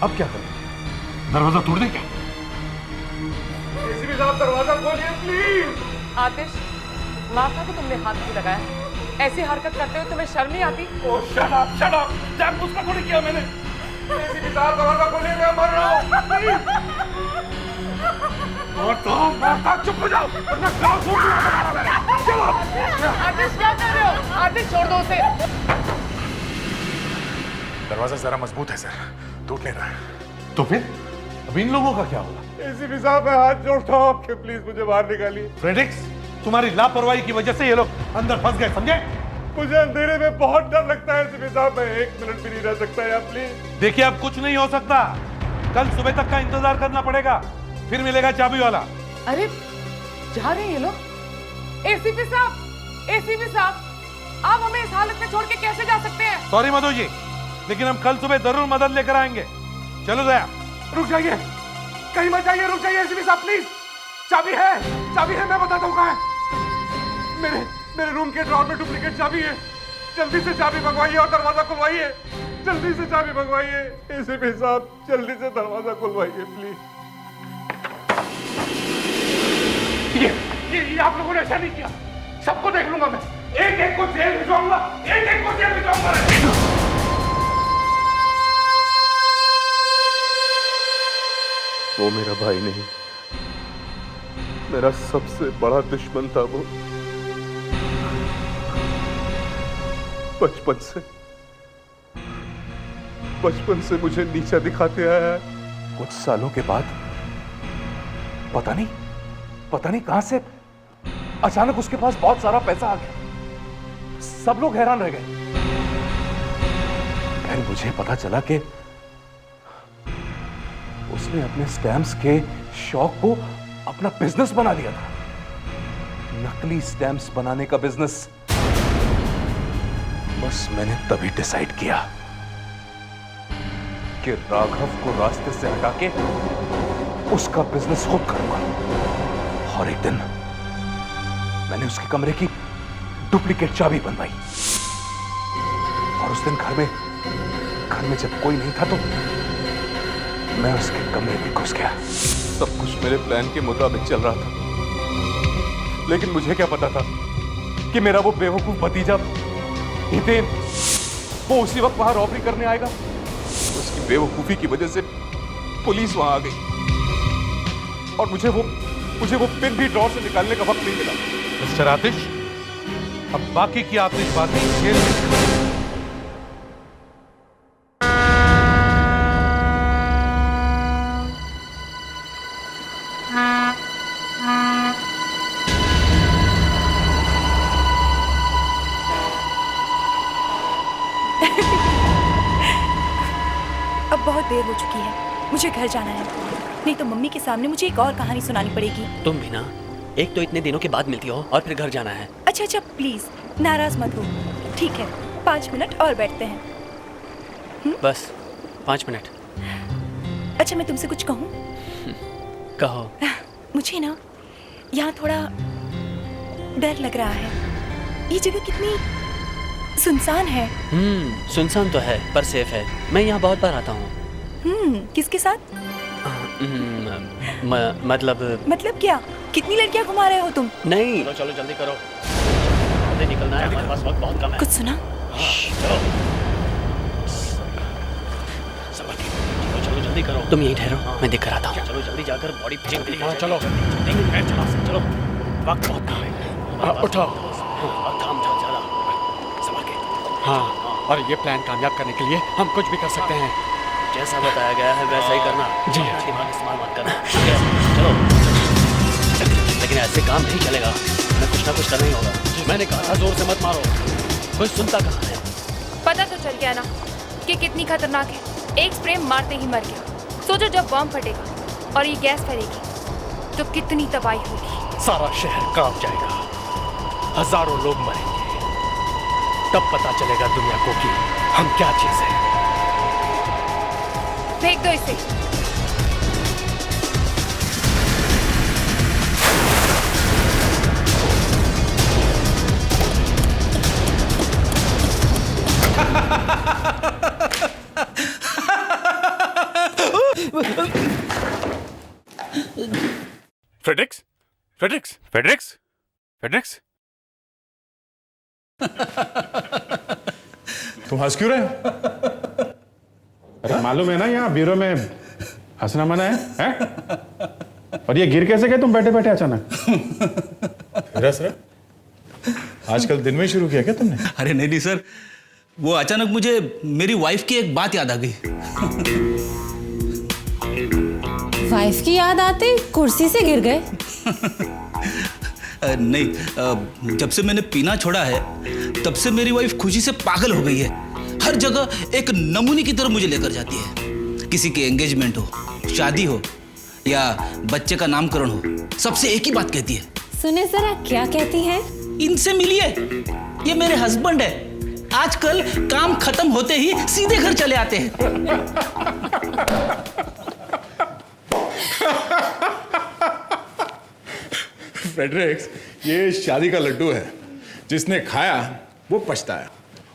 अब क्या करें? दरवाजा तोड़ दें क्या? एसीपी साहब दरवाजा खोलिए प्लीज। आतिश, मार्था को तुमने हाथ नहीं लगाया, ऐसी हरकत करते हुए तुम्हें शर्म नहीं आती? ओह शट अप, शट अप, जानबूझकर थोड़ी किया मैंने। एसीपी साहब दरवाजा खोलिए, मैं मर रहा हूँ प्लीज। मार्था चुप हो जाओ, वरना गाँव छोड़ दूंगा। चलो। आतिश क्या कर रहे हो? आतिश छोड़ दो उसे। दरवाजा जरा मजबूत है सर, टूट नहीं रहा है। तो फिर अब इन लोगों का क्या होगा? एसीपी साहब मैं हाथ जोड़ता हूँ आपके, प्लीज मुझे बाहर निकालिए। फ्रेडिक्स, तुम्हारी लापरवाही की वजह से ये लोग अंदर फंस गए, समझे? मुझे अंधेरे में बहुत डर लगता है एसीपी साहब, मैं 1 मिनट भी नहीं रह सकता यार प्लीज। देखिए अब कुछ नहीं हो सकता, कल सुबह तक का इंतजार करना पड़ेगा, फिर मिलेगा चाबी वाला। अरे जा रहे हैं ये लोग। एसीपी साहब, आप हमें इस हालत में छोड़ के कैसे जा सकते हैं? सॉरी मधु जी, लेकिन हम कल सुबह जरूर मदद लेकर आएंगे। चलो दया। रुक जाइए, कहीं मत जाइए, रुक जाइए एसीपी साहब प्लीज। चाबी है, मैं बताता हूँ कहाँ है। मेरे रूम के ड्रॉर में डुप्लीकेट चाबी है, जल्दी से चाबी मंगवाइए और दरवाजा खुलवाइए। जल्दी से चाबी मंगवाइए एसीपी साहब, जल्दी से दरवाजा खुलवाइए प्लीज। ये आप लोगों ने ऐसा नहीं किया, सबको देख लूंगा मैं, एक एक को जेल भिजवाऊंगा, एक एक को जेल भिजवाऊंगा। वो मेरा भाई नहीं, मेरा सबसे बड़ा दुश्मन था वो। बचपन से मुझे नीचा दिखाते आया है। कुछ सालों के बाद पता नहीं कहां से अचानक उसके पास बहुत सारा पैसा आ गया। सब लोग हैरान रह गए। फिर मुझे पता चला कि उसने अपने स्टैम्प्स के शौक को अपना बिजनेस बना लिया था। नकली स्टैम्प्स बनाने का बिजनेस। बस मैंने तभी डिसाइड किया कि राघव को रास्ते से हटा के उसका बिजनेस खुद करूंगा। और एक दिन मैंने उसके कमरे की डुप्लीकेट चाबी बनवाई और उस दिन घर में जब कोई नहीं था तो मैं उसके कमरे में घुस गया। सब कुछ मेरे प्लान के मुताबिक चल रहा था, लेकिन मुझे क्या पता था कि मेरा वो बेवकूफ भतीजा हितेन वो उसी वक्त वहां रॉबरी करने आएगा। उसकी बेवकूफी की वजह से पुलिस वहां आ गई और मुझे वो पिन भी ड्रॉर से निकालने का वक्त नहीं मिला। मिस्टर आतिश, अब बाकी की आतिशबाजी जेल में। अब बहुत देर हो चुकी है, मुझे घर जाना है, नहीं तो मम्मी के सामने मुझे एक और कहानी सुनानी पड़ेगी। तुम भी ना, एक तो इतने दिनों के बाद मिलती हो और फिर घर जाना है। अच्छा प्लीज नाराज मत हो, ठीक है 5 मिनट और बैठते हैं। बस 5 मिनट। अच्छा मैं तुमसे कुछ कहूँ? कहो। मुझे ना यहाँ थोड़ा डर लग रहा है। ये जगह कितनी सुनसान है। सुनसान तो है पर सेफ है। मैं यहाँ बहुत बार आता हूँ। किसके साथ? मतलब क्या? कितनी लड़कियाँ घुमा रहे हो तुम? नहीं। चलो जल्दी करो। निकलना है, हमारे पास वक्त बहुत कम है। कुछ सुना? चलो चलो जल्दी करो। तुम यहीं ठहरो, मैं देख कर आता हूँ। चलो जल्दी जाकर बॉडी चेक करेंगे। चलो चलो, वक्त बहुत कम है। उठाओ। थाम जाओ, ज्यादा संभल के। हाँ, और ये प्लान कामयाब करने के लिए हम कुछ भी कर सकते हैं। जैसा बताया गया है वैसा ही करना। जी। अपना दिमाग इस्तेमाल मत करना। ठीक है, चलो। लेकिन ऐसे काम नहीं चलेगा, हमें कुछ ना कुछ करना ही होगा। मैंने कहा था जोर से मत मारो, कोई सुनता कहाँ है। पता तो चल गया ना कि कितनी खतरनाक है। एक स्प्रे मारते ही मर गया। सोचो जब बॉम्ब फटेगा और ये गैस फैलेगी तो कितनी तबाही होगी। सारा शहर कांप जाएगा, हजारों लोग मरेंगे। तब पता चलेगा दुनिया को कि हम क्या चीज है। फेंक दो इसे। Fredericks, Fredericks, Fredericks, Fredericks. तुम हंस क्यों रहे हो? अरे मालूम है ना यहाँ ब्यूरो में हंसना मना है? और ये गिर कैसे गए तुम बैठे बैठे अचानक? रस आजकल दिन में ही शुरू किया क्या तुमने? अरे नहीं सर, वो अचानक मुझे मेरी वाइफ की एक बात याद आ गई। वाइफ की याद आते कुर्सी से गिर गए? नहीं, जब से मैंने पीना छोड़ा है तब से मेरी वाइफ खुशी से पागल हो गई है। हर जगह एक नमूने की तरह मुझे लेकर जाती है। किसी की एंगेजमेंट हो, शादी हो या बच्चे का नामकरण हो, सबसे एक ही बात कहती है। सुने जरा क्या कहती है? इनसे मिलिए, ये मेरे हस्बैंड है। आजकल काम खत्म होते ही सीधे घर चले आते हैं। फ्रेडरिक्स, ये शादी का लड्डू है। जिसने खाया वो पछताया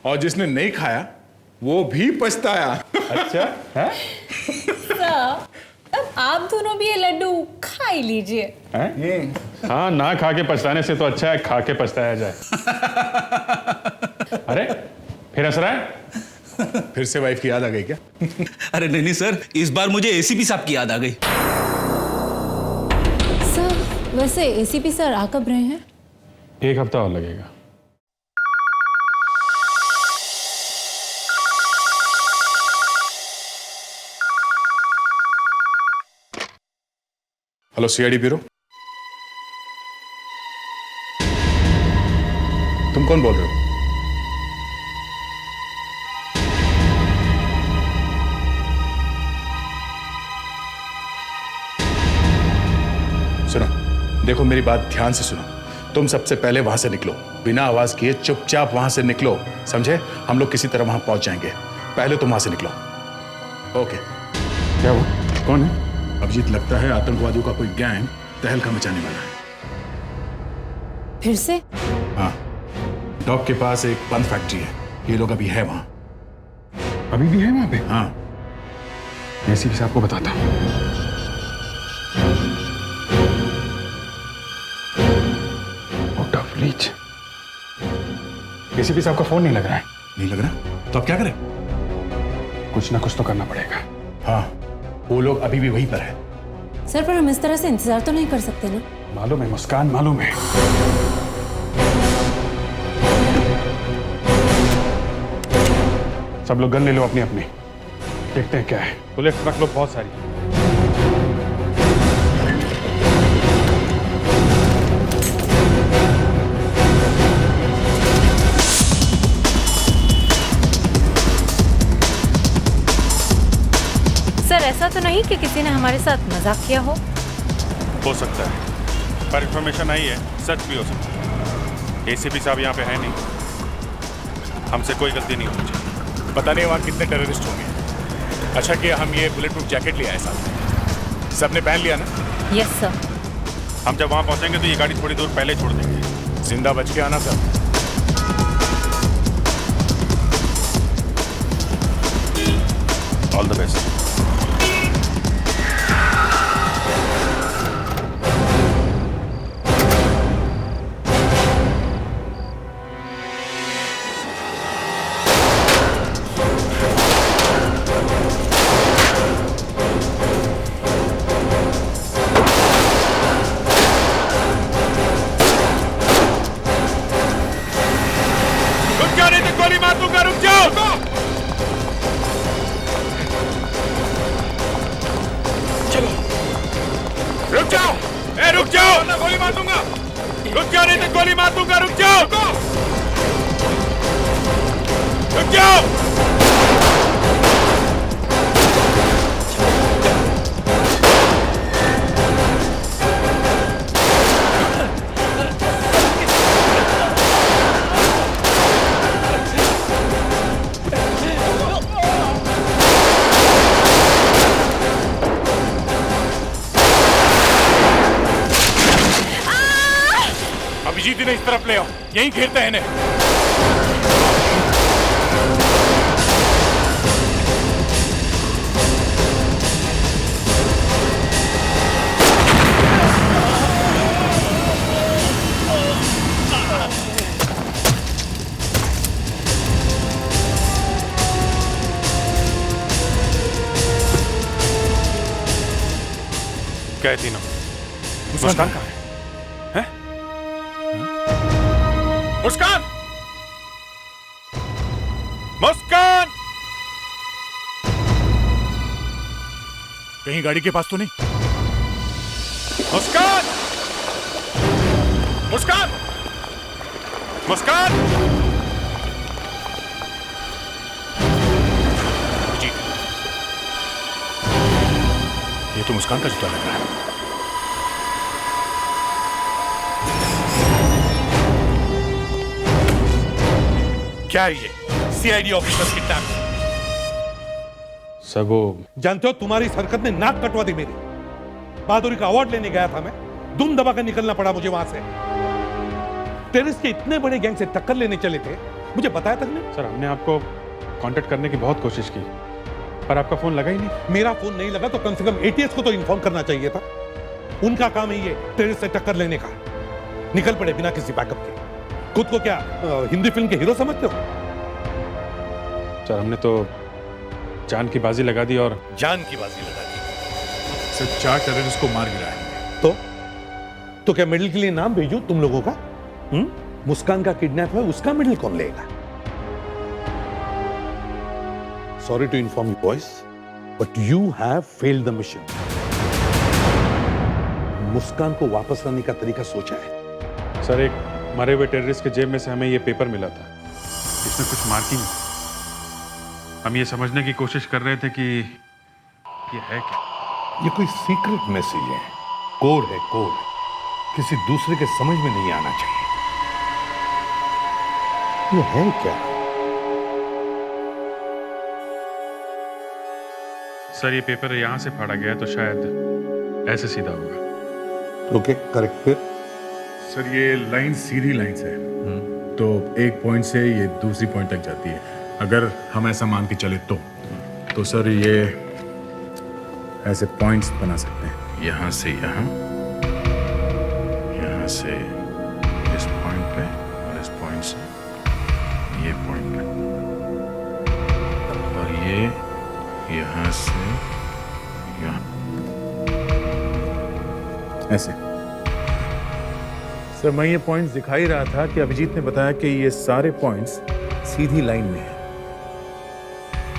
और जिसने नहीं खाया वो भी पछताया। अच्छा है? अब आप दोनों भी ये लड्डू खा ही लीजिए। हाँ, ना खा के पछताने से तो अच्छा है खा के पछताया जाए। अरे फिर हंस रहा है? फिर से वाइफ की याद आ गई क्या? अरे नहीं सर, इस बार मुझे एसीपी साहब की याद आ गई। सर, वैसे एसीपी सर आ कब रहे हैं? एक हफ्ता और लगेगा। हेलो सीआईडी ब्यूरो, तुम कौन बोल रहे हो? सुनो, देखो मेरी बात ध्यान से सुनो। तुम सबसे पहले वहां से निकलो, बिना आवाज किए चुपचाप वहां से निकलो, समझे? हम लोग किसी तरह वहां पहुंच जाएंगे। पहले तुम वहां से निकलो। ओके। क्या हुआ? कौन है? अभिजीत, लगता है आतंकवादियों का कोई गैंग तहलका मचाने वाला है। फिर से? हाँ, डॉक के पास एक बंद फैक्ट्री है। ये लोग अभी है वहां। अभी भी है वहां पे? हाँ। एसीपी साहब को बताता हूं। Out of reach. एसीपी साहब का फोन नहीं लग रहा है। नहीं लग रहा? तो अब क्या करें? कुछ ना कुछ तो करना पड़ेगा। हाँ, वो लोग अभी भी वहीं पर है। सर, पर हम इस तरह से इंतजार तो नहीं कर सकते ना? मालूम है मुस्कान, मालूम है। सब लोग गन ले लो अपनी अपनी, देखते हैं क्या है। बुलेट रख लो बहुत सारी। सर, ऐसा तो नहीं कि किसी ने हमारे साथ मजाक किया हो सकता है, पर इंफॉर्मेशन आई है, सच भी हो सकता है। एसीपी साहब यहाँ पे है नहीं, हमसे कोई गलती नहीं होनी चाहिए। पता नहीं वहाँ कितने टेररिस्ट होंगे। अच्छा किया हम ये बुलेट प्रूफ जैकेट ले आए साथ। सबने पहन लिया ना? Yes sir. हम जब वहाँ पहुँचेंगे तो ये गाड़ी थोड़ी दूर पहले छोड़ देंगे। जिंदा बच के आना सर। All the best. मार दूंगा। रुक जाओ नहीं तो गोली मार दूंगा। रुक जाओ, रुक जाओ। अभिजीत इन्हें इस तरफ ले आओ, यहीं घेरते हैं इन्हें। क्या है तीनों? मुस्कान कहाँ है? हैं? मुस्कान! मुस्कान! कहीं गाड़ी के पास तो नहीं? मुस्कान! मुस्कान! मुस्कान! जी, ये तो मुस्कान का जूता लग रहा है। क्या है ये? सीआईडी ऑफिसर्स की टाइम। सब वो जानते हो, तुम्हारी इस हरकत ने नाक कटवा दी मेरी। बहादुरी का अवार्ड लेने गया था मैं, दुम दबा कर निकलना पड़ा मुझे वहां से। टेररिस्ट के इतने बड़े गैंग से टक्कर लेने चले थे, मुझे बताया तक नहीं। सर, हमने आपको कांटेक्ट करने की बहुत कोशिश की, पर आपका फोन लगा ही नहीं। मेरा फोन नहीं लगा तो कम से कम एटीएस को तो इन्फॉर्म करना चाहिए था। उनका काम है ये टेररिस्ट से टक्कर लेने का। निकल पड़े बिना किसी बैकअप के। खुद को क्या हिंदी फिल्म के हीरो समझते हो? सर, हमने तो जान की बाजी लगा दी। और जान की बाजी लगा दी? सर, 4 टेररिस्ट को मार गिराया है। तो क्या मेडल के लिए नाम भेजूं तुम लोगों का? मुस्कान का किडनैप है, उसका मेडल कौन लेगा? Sorry to inform you boys, but you have failed the mission. Muskan को वापस लाने का तरीका सोचा है? सर, एक मरे हुए टेररिस्ट के जेब में से हमें ये पेपर मिला था। इसमें कुछ मार्किंग। हम ये समझने की कोशिश कर रहे थे कि ये है क्या। ये कोई सीक्रेट मैसेज है, कोड है, कोड। किसी दूसरे के समझ में नहीं आना चाहिए। ये है क्या? सर, ये पेपर यहां से फाड़ा गया तो शायद ऐसे सीधा होगा। Okay, correct. फिर सर, ये लाइन सीधी लाइन है, तो एक पॉइंट से ये दूसरी पॉइंट तक जाती है। अगर हम ऐसा मान के चले तो सर ये ऐसे पॉइंट्स बना सकते हैं, यहाँ से यहाँ, यहाँ से इस पॉइंट पे और इस पॉइंट से ये पॉइंट पे, और ये यहाँ से यहाँ, ऐसे। सर, मैं ये पॉइंट्स दिखा ही रहा था कि अभिजीत ने बताया कि ये सारे पॉइंट्स सीधी लाइन में हैं।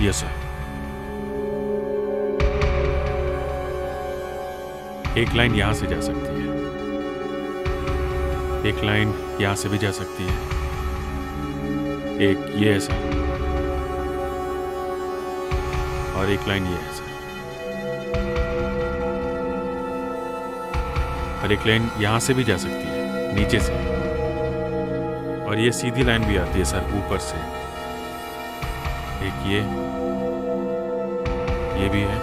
Yes sir. एक लाइन यहां से जा सकती है, एक लाइन यहां से भी जा सकती है, एक ये है सर, और एक लाइन ये है सर, और एक लाइन यहां से भी जा सकती है नीचे से, और ये सीधी लाइन भी आती है सर ऊपर से। एक ये भी है,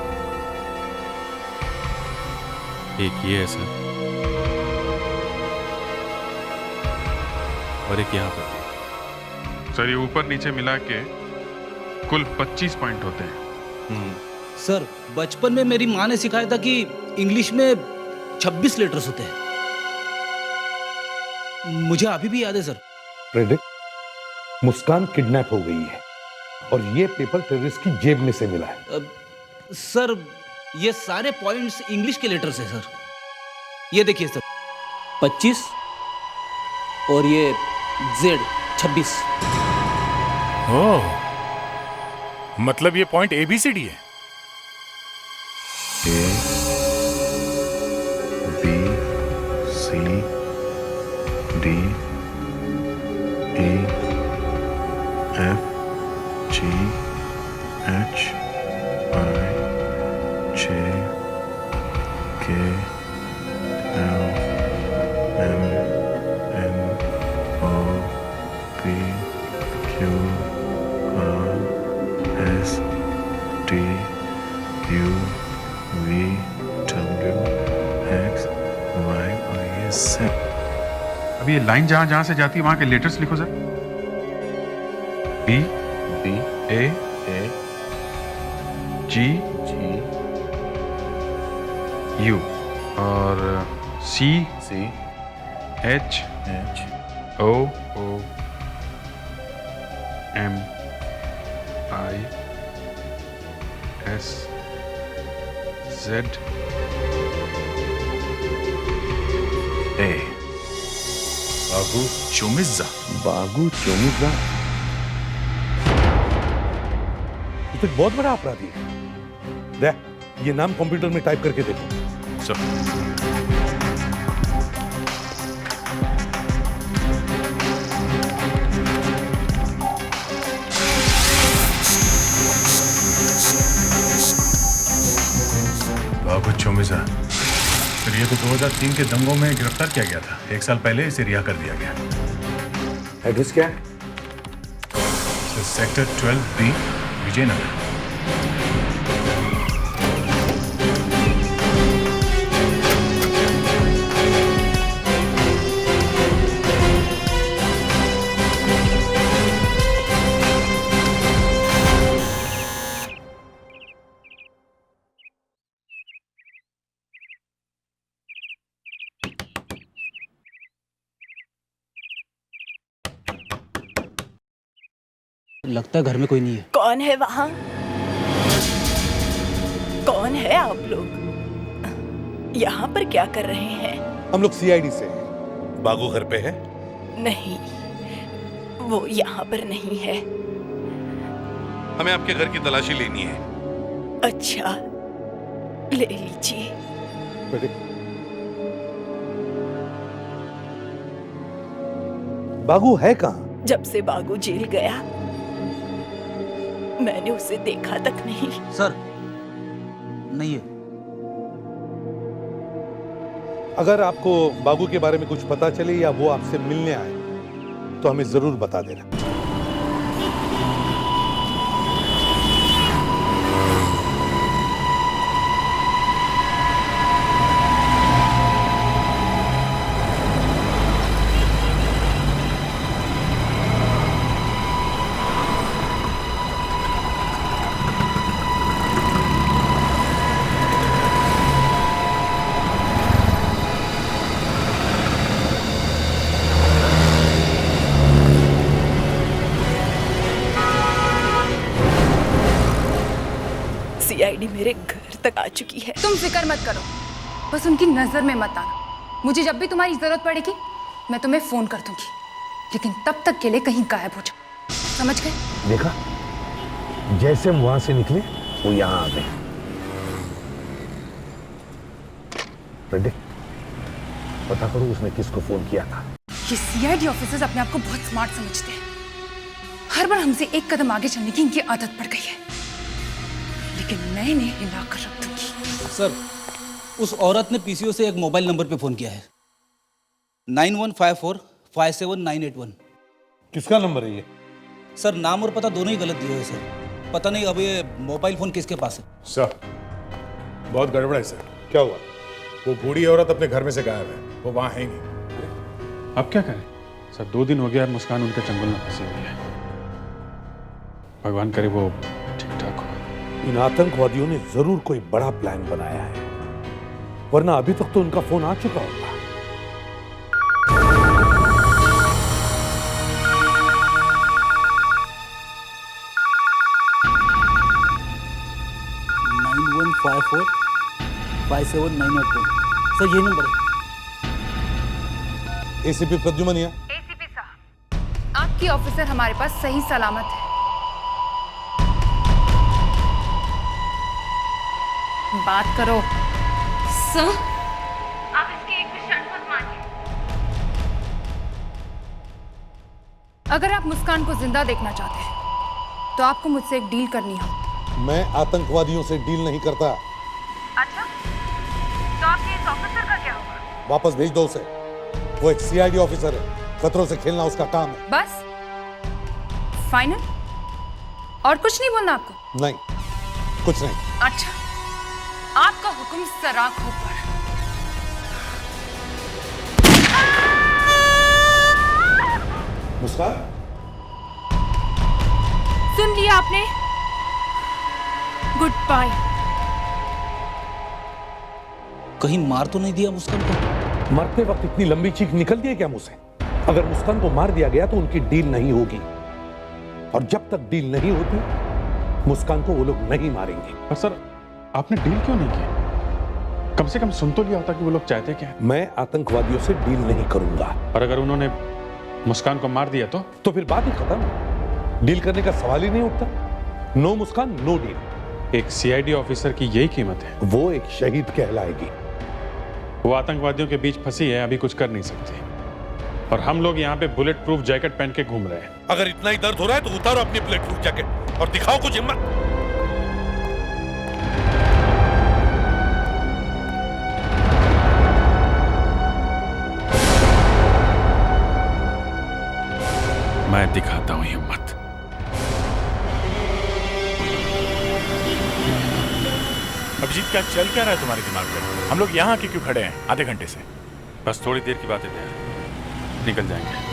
एक ये है सर, और एक यहाँ पर। सर, ये ऊपर नीचे मिला के कुल 25 पॉइंट होते हैं। सर, बचपन में मेरी माँ ने सिखाया था कि इंग्लिश में 26 लेटर्स होते हैं। मुझे अभी भी याद है सर। प्रेडिक्ट, मुस्कान किडनैप हो गई है और ये पेपर टेररिस्ट की जेब में से मिला है। सर, ये सारे पॉइंट्स इंग्लिश के लेटर्स हैं सर। ये देखिए सर, 25 और ये Z 26। ओह, मतलब ये पॉइंट ABCD है। A B C D U V W X Y और ये Z। अब ये लाइन जहां जहां से जाती है वहां के लेटर्स लिखो sir. B B A A G G U और C C H H O O M I S Z A बागू चोमिज़ा। बागू चोमिज़ा तो बहुत बड़ा अपराधी है। दे, ये नाम कंप्यूटर में टाइप करके देखो। सर बागू चोमिज़ा। फिर ये तो 2003 के दंगों में गिरफ्तार किया गया था। 1 साल पहले इसे रिहा कर दिया गया। एड्रेस क्या है? Sector 12B Vijaynagar. लगता है घर में कोई नहीं है। कौन है वहाँ? कौन है आप लोग? यहाँ पर क्या कर रहे हैं? हम लोग CID से हैं। बागू घर पे है? नहीं, वो यहाँ पर नहीं है। हमें आपके घर की तलाशी लेनी है। अच्छा, ले लीजिए। बागू है कहाँ? जब से बागू जेल गया मैंने उसे देखा तक नहीं। सर नहीं है। अगर आपको बागू के बारे में कुछ पता चले या वो आपसे मिलने आए तो हमें जरूर बता देना। CID मेरे घर तक आ चुकी है। तुम फिक्र मत करो, बस उनकी नजर में मत आना। मुझे जब भी तुम्हारी जरूरत पड़ेगी मैं तुम्हें फोन कर दूंगी, लेकिन तब तक के लिए कहीं गायब हो जाओ, समझ गए? देखा, जैसे हम वहां से निकले वो यहाँ आ गए। पता करो उसने किसको फोन किया था। ये CID ऑफिसर्स अपने आप को बहुत स्मार्ट समझते हैं। हर बार हमसे एक कदम आगे चलने की इनकी आदत पड़ गई है, लेकिन मैं इन्हें हिला कर रख दूंगी। सर, उस औरत ने PCO से एक मोबाइल नंबर पे फोन किया है, 9154579881। किसका नंबर है ये? सर नाम और पता दोनों ही गलत दिए हुए सर। पता नहीं अब ये मोबाइल फोन किसके पास है। सर बहुत गड़बड़ है सर। क्या हुआ? वो बूढ़ी औरत अपने घर में से गायब है, वो वहां है ही नहीं। अब क्या करें सर? 2 दिन हो गया मुस्कान उनके चंगुल में फंसी हुई है। भगवान करे वो ठीक ठाक हो। इन आतंकवादियों ने जरूर कोई बड़ा प्लान बनाया है, वरना अभी तक तो उनका फोन आ चुका होता। सर ये नंबर है। ACP प्रद्युमन। ACP साहब, आपकी ऑफिसर हमारे पास सही सलामत है। बात करो। सर, आप इसकी एक भी शर्त मत मानिए। अगर आप मुस्कान को जिंदा देखना चाहते हैं तो आपको मुझसे एक डील करनी हो। मैं आतंकवादियों से डील नहीं करता। अच्छा, तो आपके इस ऑफिसर का क्या होगा? वापस भेज दो उसे। वो एक CID ऑफिसर है, खतरों से खेलना उसका काम है। बस फाइनल? और कुछ नहीं बोलना आपको? नहीं, कुछ नहीं। अच्छा, आपका हुक्म सराखों पर। मुस्कान, सुन लिया आपने? Goodbye. कहीं मार तो नहीं दिया मुस्कान को? मरते वक्त इतनी लंबी चीख निकलती है क्या मुंह से? अगर मुस्कान को मार दिया गया तो उनकी डील नहीं होगी, और जब तक डील नहीं होती मुस्कान को वो लोग नहीं मारेंगे। पर सर, आपने डील क्यों नहीं की? कम से कम सुन तो लिया होता कि वो लोग चाहते क्या। मैं आतंकवादियों से डील नहीं करूंगा। और अगर उन्होंने मुस्कान को मार दिया तो फिर बात ही खत्म। डील करने का सवाल ही नहीं उठता। नो मुस्कान, नो डील। एक सीआईडी ऑफिसर की यही कीमत है। वो एक शहीद कहलाएगी। वो आतंकवादियों के बीच फंसी है, अभी कुछ कर नहीं सकती, और हम लोग यहाँ पे बुलेट प्रूफ जैकेट पहन के घूम रहे हैं। अगर इतना ही दर्द हो रहा है तो उतारो अपनी बुलेट प्रूफ जैकेट और दिखाओ कुछ हिम्मत। मैं दिखाता हूं हिम्मत। अभिजीत, क्या चल क्या रहा है तुम्हारे दिमाग में? हम लोग यहाँ आके क्यों खड़े हैं आधे घंटे से? बस थोड़ी देर की बात है, निकल जाएंगे।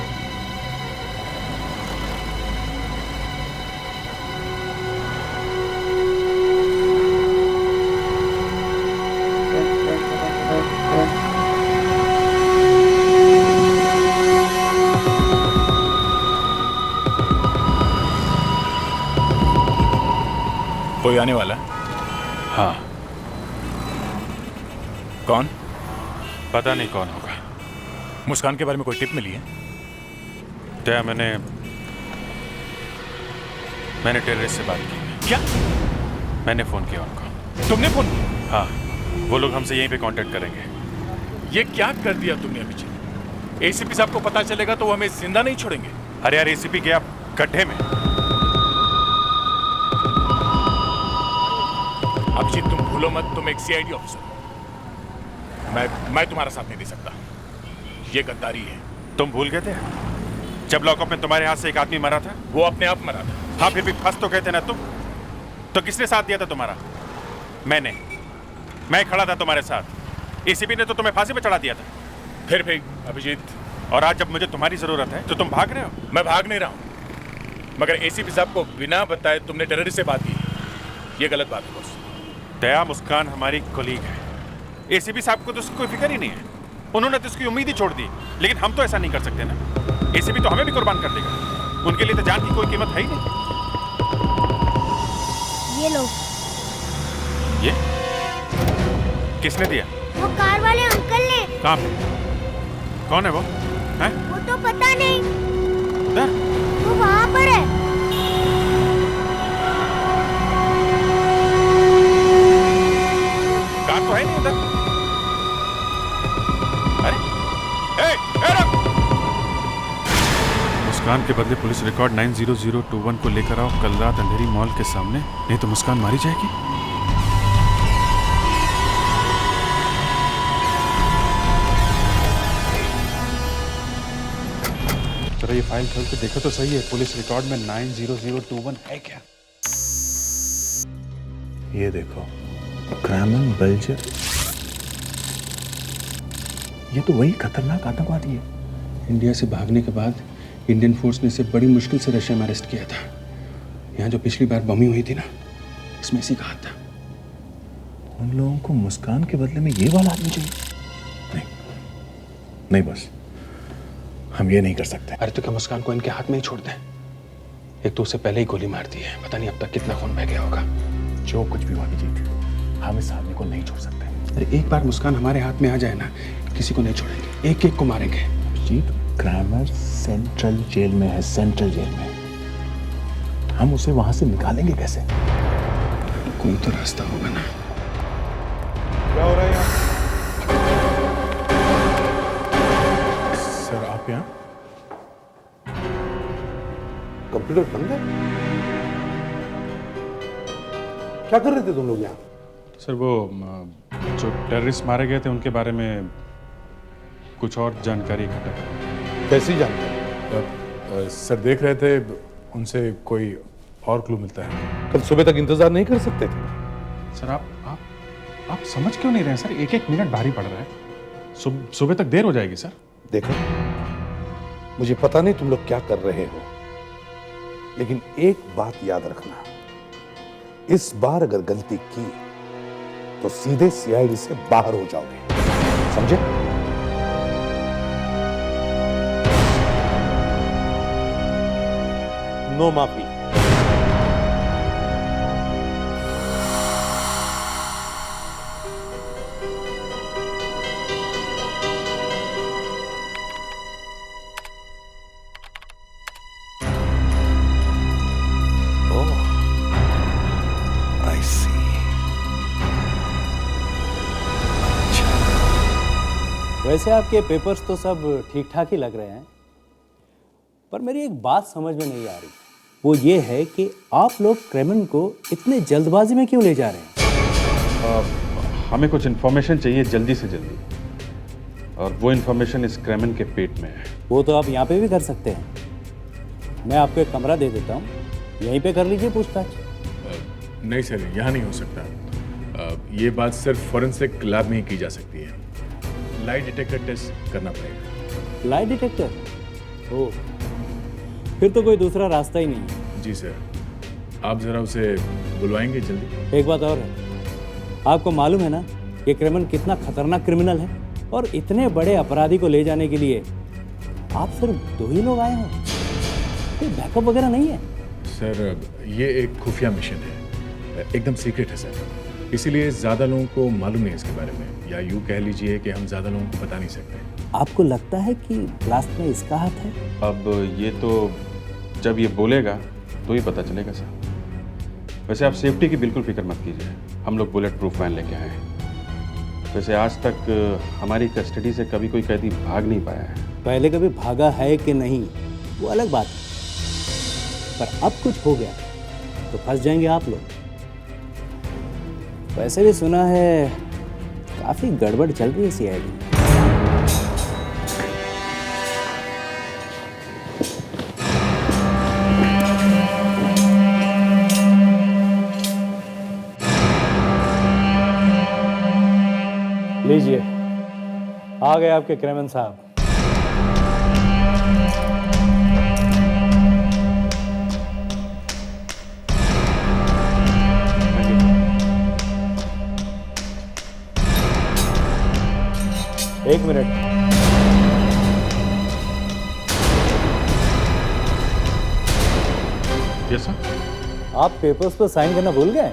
कोई आने वाला? हाँ। कौन? पता नहीं कौन होगा। मुस्कान के बारे में कोई टिप मिली है? क्या? मैंने टेररिस्ट से बात की। क्या? मैंने फोन किया उनको। तुमने फोन किया? हाँ, वो लोग हमसे यहीं पे कांटेक्ट करेंगे। ये क्या कर दिया तुमने अभिजीत? एसीपी साहब को पता चलेगा तो वो हमें जिंदा नहीं छोड़ेंगे। अरे यार, एसीपी गया गड्ढे में। अभिजीत, तुम भूलो मत, तुम एक सीआईडी ऑफिसर हो। मैं तुम्हारा साथ नहीं दे सकता। ये गद्दारी है। तुम भूल गए थे जब लॉकअप में तुम्हारे हाथ से एक आदमी मरा था? वो अपने आप मरा था। हाँ, फिर भी फंस तो गए थे ना तुम। तो किसने साथ दिया था तुम्हारा? मैं खड़ा था तुम्हारे साथ। एसीपी ने तो तुम्हें फांसी पे चढ़ा दिया था। फिर भी अभिजीत, और आज जब मुझे तुम्हारी जरूरत है तो तुम भाग रहे हो। मैं भाग नहीं रहा हूं, मगर एसीपी साहब को बिना बताए तुमने टेररिस्ट से बात की। ये गलत बात है बॉस। दया मुस्कान हमारी कोलीग है। एसीपी साहब को तो उसकी कोई फिक्र ही नहीं है। उन्होंने तो उसकी उम्मीद ही छोड़ दी। लेकिन हम तो ऐसा नहीं कर सकते ना। एसीपी तो हमें भी कुर्बान कर देगा। उनके लिए तो जान की कोई कीमत है ही नहीं। ये लो। ये किसने दिया? वो कार वाले अंकल ने। कहाँ पे? कौन है वो? हैं? वो तो पता नहीं। उधर? वो वहाँ पर है। कार तो है नहीं उधर। अरे, रुक! मुस्कान के बदले पुलिस रिकॉर्ड 90021 को लेकर आओ कल रात अंधेरी मॉल के सामने, नहीं तो मुस्कान मारी जाएगी। जरा ये फाइल खोल के देखो तो सही है, पुलिस रिकॉर्ड में 90021 है क्या? ये देखो, क्रैमन बेल्जर। ये तो वही खतरनाक आतंकवादी है। इंडिया से भागने के बाद इंडियन फोर्स ने इसे बड़ी मुश्किल से रशिया में अरेस्ट किया था। यहाँ जो पिछली बार बमिंग हुई थी ना, इसमें इसी का हाथ था। उन लोगों को मुस्कान के बदले में ये वाला आदमी चाहिए? नहीं बस, हम ये नहीं कर सकते। अरे तो क्या मुस्कान को इनके हाथ में ही छोड़ दें? एक तो उससे पहले ही गोली मार दी है, पता नहीं अब तक कितना खून बह गया होगा। जो कुछ भी हुआ अभिजीत, हम इस आदमी को नहीं छोड़ सकते। अरे एक बार मुस्कान हमारे हाथ में आ जाए ना, किसी को नहीं छोड़ेंगे, एक एक को मारेंगे। अभिजीत, क्रैमर सेंट्रल जेल में है, सेंट्रल जेल में। हम उसे वहां से निकालेंगे कैसे? कोई तो रास्ता होगा ना। क्या हो रहा है यहाँ? सर आप यहाँ? कंप्यूटर बंद है? क्या कर रहे थे तुम लोग यहाँ? सर वो जो टेररिस्ट मारे गए थे उनके बारे में कुछ और जानकारी इकट्ठा कर। कैसी जानकारी? सर देख रहे थे, उनसे कोई और क्लू मिलता है। कल सुबह तक इंतजार नहीं कर सकते थे? सर आप समझ क्यों नहीं रहे हैं सर? एक एक मिनट भारी पड़ रहा है। सुबह तक देर हो जाएगी सर। देखो, मुझे पता नहीं तुम लोग क्या कर रहे हो, लेकिन एक बात याद रखना, इस बार अगर गलती की तो सीधे सीआईडी से बाहर हो जाओगे, समझे? नो माफी। वैसे आपके पेपर्स तो सब ठीक ठाक ही लग रहे हैं, पर मेरी एक बात समझ में नहीं आ रही। वो ये है कि आप लोग क्रेमन को इतने जल्दबाजी में क्यों ले जा रहे हैं? हमें कुछ इन्फॉर्मेशन चाहिए जल्दी से जल्दी, और वो इन्फॉर्मेशन इस क्रेमन के पेट में है। वो तो आप यहाँ पे भी कर सकते हैं। मैं आपको एक कमरा दे देता हूँ, यहीं पे कर लीजिए पूछताछ। नहीं सर, यहाँ नहीं हो सकता। ये बात सिर्फ फॉरेंसिक लैब में ही की जा सकती है। लाई डिटेक्टर टेस्ट करना पड़ेगा। Lie detector? ओह, फिर तो कोई दूसरा रास्ता ही नहीं है। जी सर, आप जरा उसे बुलवाएंगे जल्दी। एक बात और है, आपको मालूम है ना ये क्रेमन कितना खतरनाक क्रिमिनल है, और इतने बड़े अपराधी को ले जाने के लिए आप सिर्फ 2 ही लोग आए हो? कोई बैकअप वगैरह नहीं है? सर, ये एक खुफिया मिशन है, एकदम सीक्रेट है सर, इसीलिए ज्यादा लोगों को मालूम नहीं है इसके बारे में, या यूं कह लीजिए कि हम ज्यादा लोगों को बता नहीं सकते। आपको लगता है कि ब्लास्ट में इसका हाथ है? अब ये तो जब ये बोलेगा तो ही पता चलेगा सर। वैसे आप सेफ्टी की बिल्कुल फिक्र मत कीजिए, हम लोग बुलेट प्रूफ वैन लेके आए हैं। वैसे आज तक हमारी कस्टडी से कभी कोई कैदी भाग नहीं पाया है। पहले कभी भागा है कि नहीं वो अलग बात है, पर अब कुछ हो गया तो फंस जाएंगे आप लोग। वैसे भी सुना है काफी गड़बड़ चल रही है सीआईडी। लीजिए, आ गए आपके क्रेमन साहब। एक मिनट, यस सर। आप पेपर्स पर साइन करना भूल गए?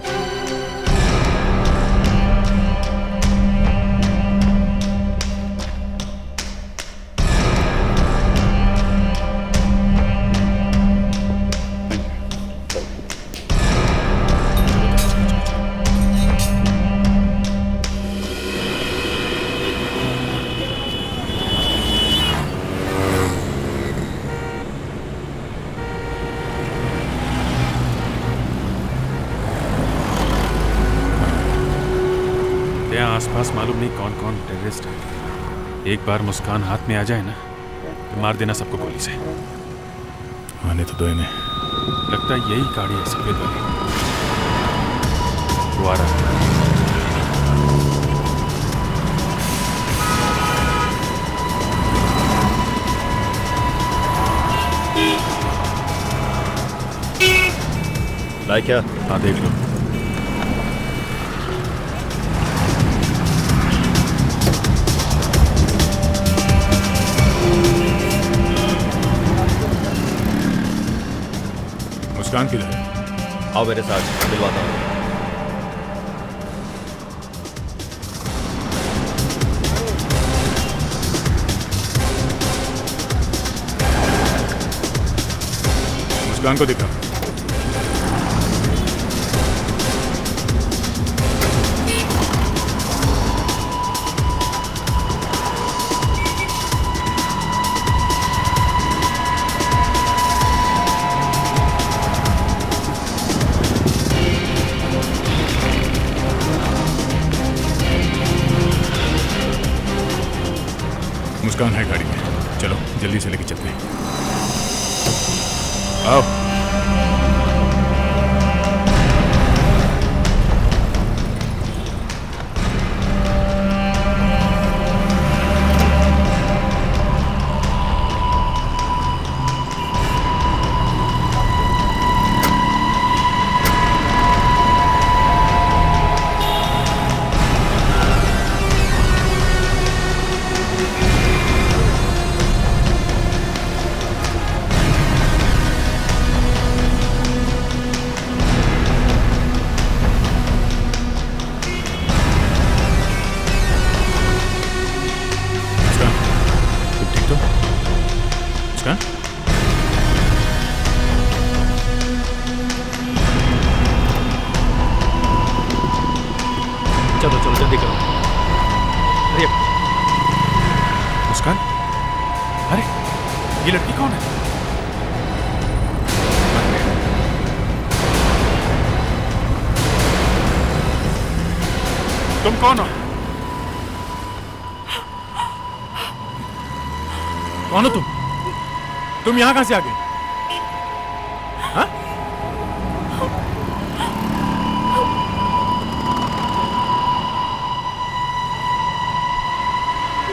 आसपास मालूम नहीं कौन कौन टेररिस्ट है। एक बार मुस्कान हाथ में आ जाए ना तो मार देना सबको गोली से। आने तो दो इन्हें। लगता है यही गाड़ी है सफेद वाली। वो आ रहा है। लाइक क्या? हाँ देख लो। मुस्कान किधर है? आओ मेरे साथ, मिलवाता हूँ। मुस्कान को दिखा। मुस्कान है गाड़ी में, चलो जल्दी से लेके चलते हैं। आओ। चलो चलो जल्दी करो। अरे मुस्कान, अरे ये लड़की कौन है? तुम कौन हो? कौन हो तुम? तुम यहां कहां से आ गए? हाँ?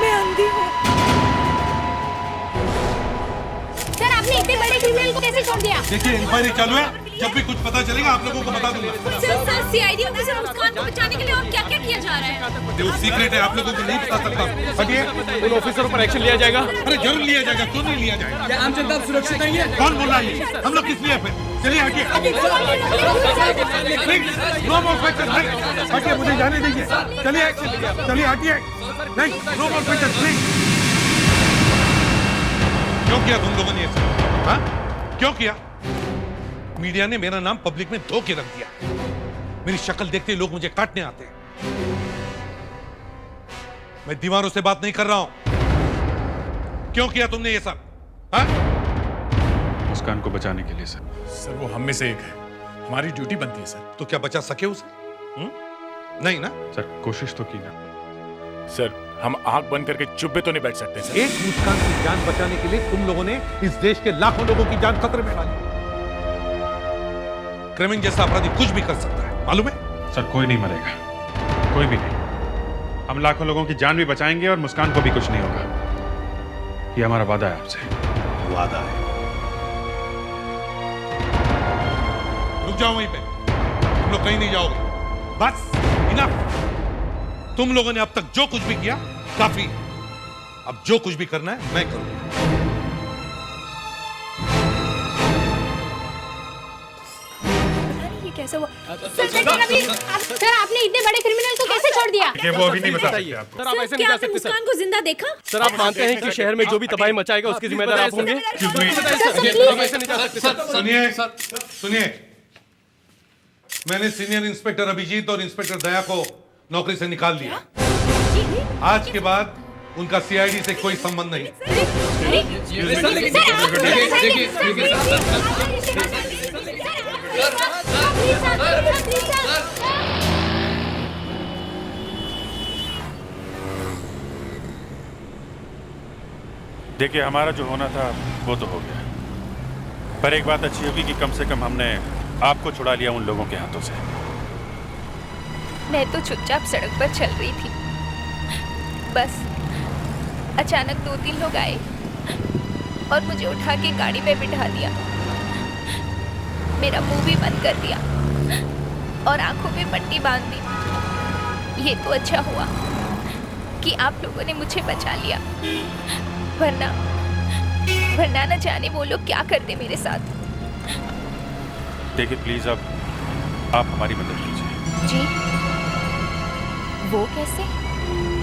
मैं अंधी हूँ। सर आपने इतने बड़े क्रिमिनल को कैसे छोड़ दिया? देखिए इंक्वायरी चालू है, जब भी कुछ पता चलेगा आप लोगों को बता दूंगा। सर सीआईडी ऑफिसर मुस्कान को बचाने के लिए और क्या-क्या किया जा रहा है? जो सीक्रेट है आप लोगों को नहीं बता सकता। हटिए, उन ऑफिसरों पर एक्शन लिया जाएगा। अरे जरूर लिया जाएगा, क्यों नहीं लिया जाएगा? क्या आम जनता सुरक्षित नहीं है? कौन बोल रहा है? हम लोग किस लिए फिर? चलिए हटिए। नो मोर क्वेश्चन, हटिए, मुझे जाने दीजिए। चलिए चलिए हटिए। नहीं, नो मोर क्वेश्चन प्लीज। क्यों किया तुम लोगों ने ऐसा? हाँ? क्यों किया? मीडिया ने मेरा नाम पब्लिक में धोके रख दिया। मेरी शक्ल देखते ही लोग मुझे काटने आते हैं। मैं दीवारों से बात नहीं कर रहा हूं। क्यों किया तुमने ये सब? हाँ? मुस्कान को बचाने के लिए सर। सर वो हम में से एक है, हमारी ड्यूटी बनती है सर। तो क्या बचा सके उसे? नहीं ना? सर कोशिश तो की ना। सर हम आंख बंद करके चुप भी तो नहीं बैठ सकते सर। एक मुस्कान की जान बचाने के लिए तुम लोगों ने इस देश के लाखों लोगों की जान खतरे में डाली। क्रिमिनल जैसा अपराधी कुछ भी कर सकता है, मालूम है? सर कोई नहीं मरेगा, कोई भी नहीं। हम लाखों लोगों की जान भी बचाएंगे और मुस्कान को भी कुछ नहीं होगा। ये हमारा वादा है आपसे। वादा है? रुक जाओ वहीं पे, तुम लोग कहीं नहीं जाओगे। बस इनफ। तुम लोगों ने अब तक जो कुछ भी किया काफी। अब जो कुछ भी करना है मैं करूंगा। कैसे हुआ? सर आपने इतने बड़े क्रिमिनल को कैसे छोड़ दिया? ये वो अभी नहीं बता सकते आपको। सर आप ऐसे नहीं जा सकते सर। मुस्कान को जिंदा देखा? सर आप मानते हैं कि शहर में जो भी तबाही मचाएगा उसके जिम्मेदार आप होंगे? सुनिए सुनिए, मैंने सीनियर इंस्पेक्टर अभिजीत और इंस्पेक्टर दया को नौकरी से निकाल दिया। आज के बाद उनका सीआईडी से कोई संबंध नहीं। देखिए हमारा जो होना था वो तो हो गया, पर एक बात अच्छी होगी कि कम से कम हमने आपको छुड़ा लिया उन लोगों के हाथों से। मैं तो चुपचाप सड़क पर चल रही थी, बस अचानक 2-3 लोग आए और मुझे उठा के गाड़ी में बिठा दिया। मेरा मुंह भी बंद कर दिया और आंखों में पट्टी बांध दी। ये तो अच्छा हुआ कि आप लोगों ने मुझे बचा लिया, वरना न जाने वो लोग क्या करते मेरे साथ। देखिए प्लीज अब आप हमारी मदद कीजिए। जी? वो कैसे?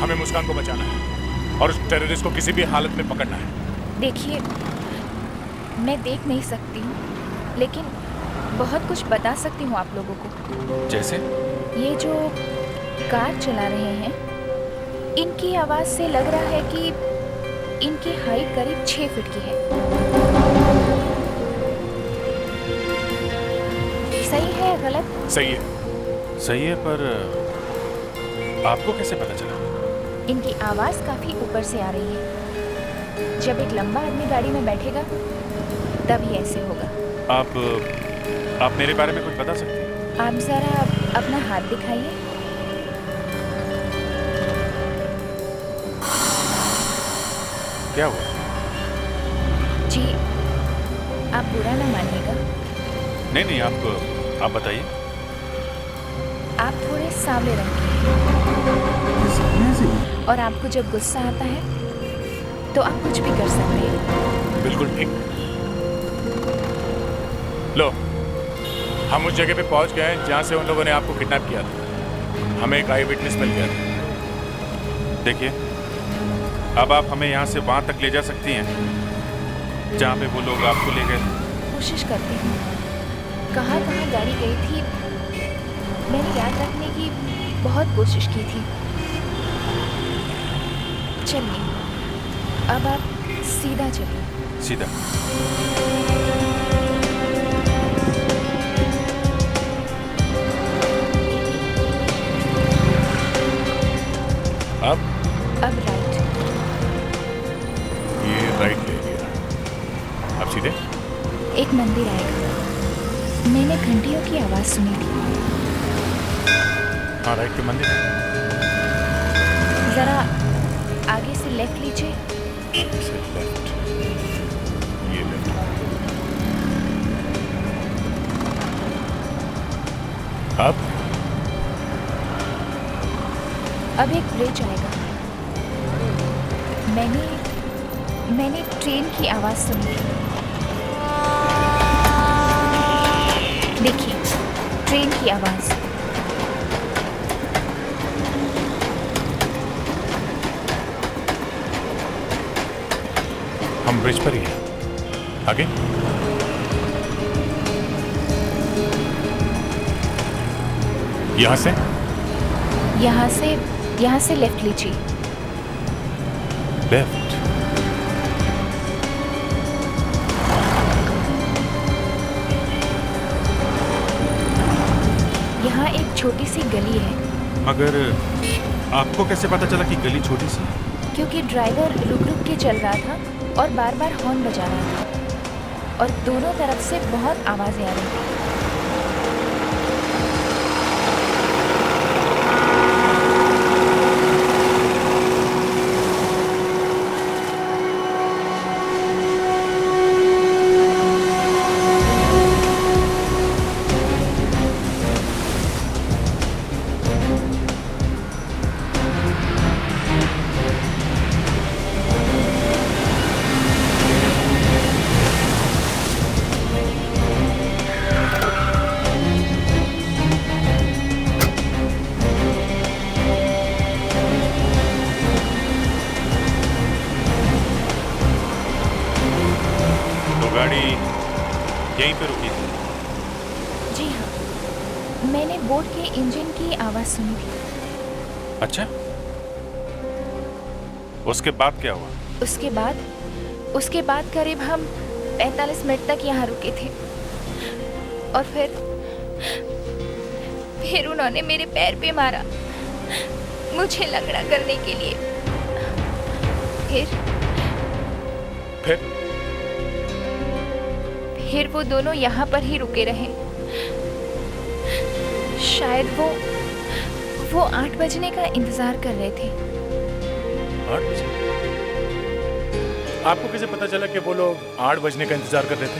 हमें मुस्कान को बचाना है और उस टेररिस्ट को किसी भी हालत में पकड़ना है। देखिए मैं देख नहीं सकती हूँ, लेकिन बहुत कुछ बता सकती हूँ आप लोगों को। जैसे? ये जो कार चला रहे हैं, इनकी आवाज से लग रहा है कि इनकी हाइट करीब 6 फीट की है। सही है या गलत? सही है। सही है, पर आपको कैसे पता चला? इनकी आवाज काफी ऊपर से आ रही है। जब एक लंबा आदमी गाड़ी में बैठेगा तभी ऐसे होगा। आप मेरे बारे में कुछ बता सकते हैं? आप जरा अपना हाथ दिखाइए। क्या हुआ? जी आप बुरा ना मानिएगा। नहीं आप बताइए। आप थोड़े सांवले रंग के हैं और आपको जब गुस्सा आता है तो आप कुछ भी कर सकते हैं। बिल्कुल ठीक। लो, हम उस जगह पे पहुंच गए हैं जहां से उन लोगों ने आपको किडनैप किया था। हमें एक आई विटनेस मिल गया था। देखिए अब आप हमें यहाँ से वहाँ तक ले जा सकती हैं जहाँ पे वो लोग आपको ले गए थे। कोशिश करती हूँ। कहाँ गाड़ी गई थी मैंने याद रखने की बहुत कोशिश की थी। चलिए अब आप सीधा चलिए। सीधा? अब राइट। ये राइट ले लिया। अब सीधे? एक मंदिर आएगा, मैंने घंटियों की आवाज सुनी थी। हाँ, राइट पे मंदिर है। जरा आगे से लेफ्ट लीजिए। से लेफ्ट, ये लेफ्ट। अब एक ब्रिज आएगा, मैंने ट्रेन की आवाज सुनी थी। देखिए, ट्रेन की आवाज। हम ब्रिज पर ही हैं। आगे? यहाँ से लेफ्ट लीजिए। लेफ्ट? यहाँ एक छोटी सी गली है। मगर आपको कैसे पता चला कि गली छोटी सी है? क्योंकि ड्राइवर रुक रुक के चल रहा था और बार बार हॉर्न बजा रहा था और दोनों तरफ से बहुत आवाजें आ रही थी। यहीं पे रुकी थी? जी हाँ, मैंने बोट के इंजन की आवाज सुनी थी। अच्छा, उसके बाद क्या हुआ? उसके बाद करीब हम 45 मिनट तक यहाँ रुके थे और फिर उन्होंने मेरे पैर पे मारा, मुझे लंगड़ा करने के लिए। फिर वो दोनों यहाँ पर ही रुके रहे। शायद वो 8 बजने का इंतजार कर रहे थे। 8 बजे? आपको कैसे पता चला कि वो लोग 8 बजने का इंतजार कर रहे थे?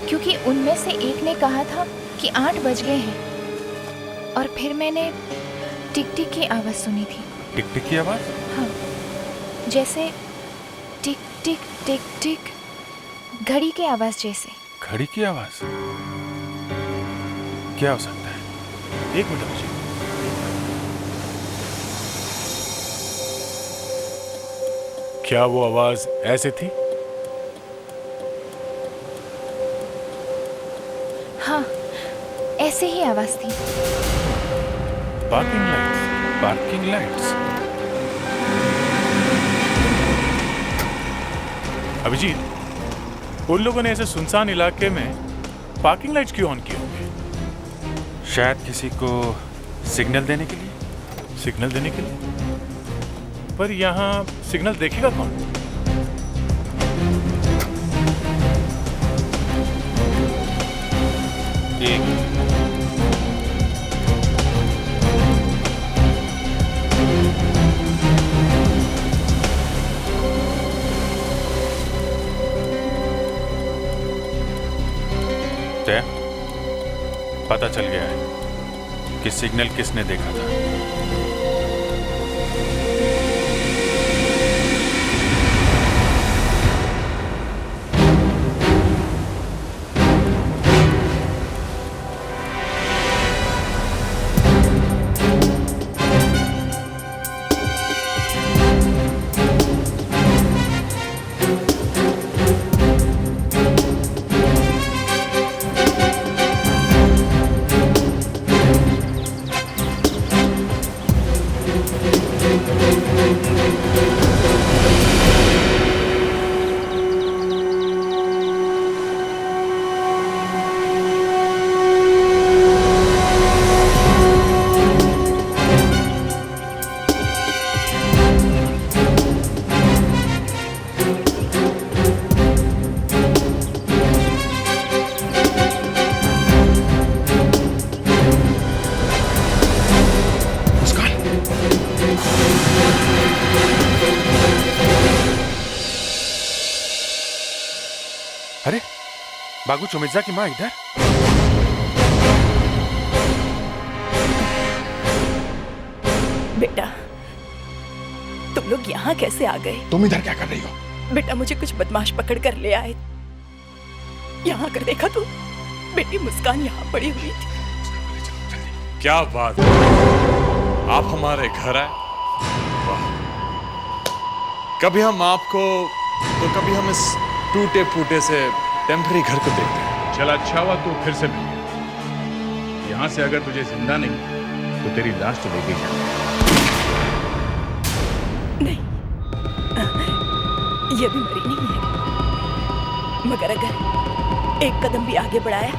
क्योंकि उनमें से एक ने कहा था कि 8 बज गए हैं और फिर मैंने टिक टिक की आवाज सुनी थी। टिक टिक की आवाज? हाँ, जैसे टिक टिक टिक टिक, घड़ी की आवाज जैसे। घड़ी की आवाज? क्या हो सकता है? 1 मिनट मुझे। क्या वो आवाज ऐसे थी? हाँ, ऐसे ही आवाज थी। Parking lights. अभिजीत, उन लोगों ने ऐसे सुनसान इलाके में पार्किंग लाइट्स क्यों ऑन किए होंगे? शायद किसी को सिग्नल देने के लिए। सिग्नल देने के लिए? पर यहाँ सिग्नल देखेगा कौन? पता चल गया है कि सिग्नल किसने देखा था। बागू चुमिर्जा की माँ इधर? बेटा तुम लोग यहाँ कैसे आ गए? तुम इधर क्या कर रही हो? बेटा मुझे कुछ बदमाश पकड़ कर ले आए। यहाँ कर देखा तो बेटी मुस्कान यहाँ पड़ी हुई थी। क्या बात है, आप हमारे घर आए। वाह। कभी हम आपको तो कभी हम इस टूटे फूटे से टेम्पररी घर को देखते हैं। चल अच्छा हुआ तू फिर से मिल। यहाँ से अगर तुझे जिंदा नहीं तो तेरी लाश तो लेके जा। नहीं ये भी मरी नहीं है, मगर अगर एक कदम भी आगे बढ़ाया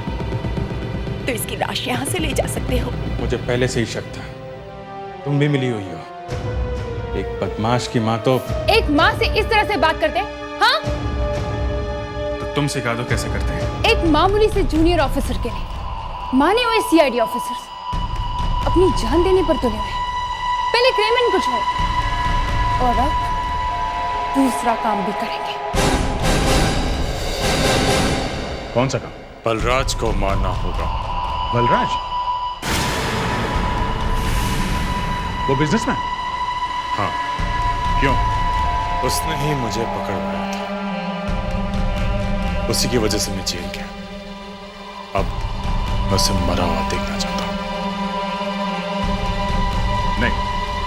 तो इसकी लाश यहाँ से ले जा सकते हो। मुझे पहले से ही शक था, तुम भी मिली हुई हो। एक बदमाश की माँ तो एक माँ से इस तरह से बात करते हैं? हाँ? तो तुम सिखा दो कैसे करते हैं। एक मामूली से जूनियर ऑफिसर के लिए माने हुए सीआईडी ऑफिसर्स अपनी जान देने पर तुले हुए। पहले क्रेमन को छोड़ और अब दूसरा काम भी करेंगे। कौन सा काम? बलराज को मारना होगा। बलराज? वो बिजनेसमैन? हाँ। क्यों? उसने ही मुझे पकड़वाया था, उसी की वजह से मैं जेल गया। अब मैं उसे मरा हुआ देखना चाहता हूँ। नहीं।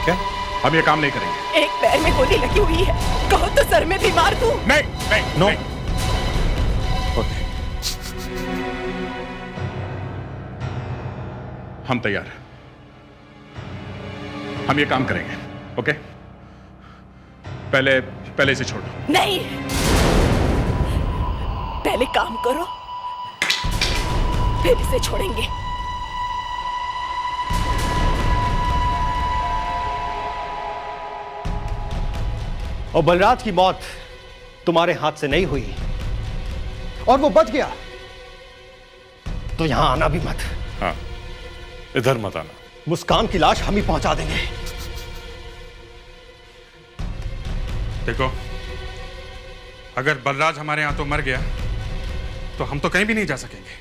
क्या? हम ये काम नहीं करेंगे। एक पैर में गोली लगी हुई है, कहो तो सर में भी मार दूं। नहीं नहीं नो। ओके हम तैयार हैं, हम ये काम करेंगे। ओके पहले इसे छोड़ो। नहीं पहले काम करो फिर इसे छोड़ेंगे। और बलराज की मौत तुम्हारे हाथ से नहीं हुई और वो बच गया तो यहां आना भी मत। हाँ, इधर मत आना। मुस्कान की लाश हम ही पहुंचा देंगे। देखो, अगर बलराज हमारे यहां तो मर गया तो हम तो कहीं भी नहीं जा सकेंगे।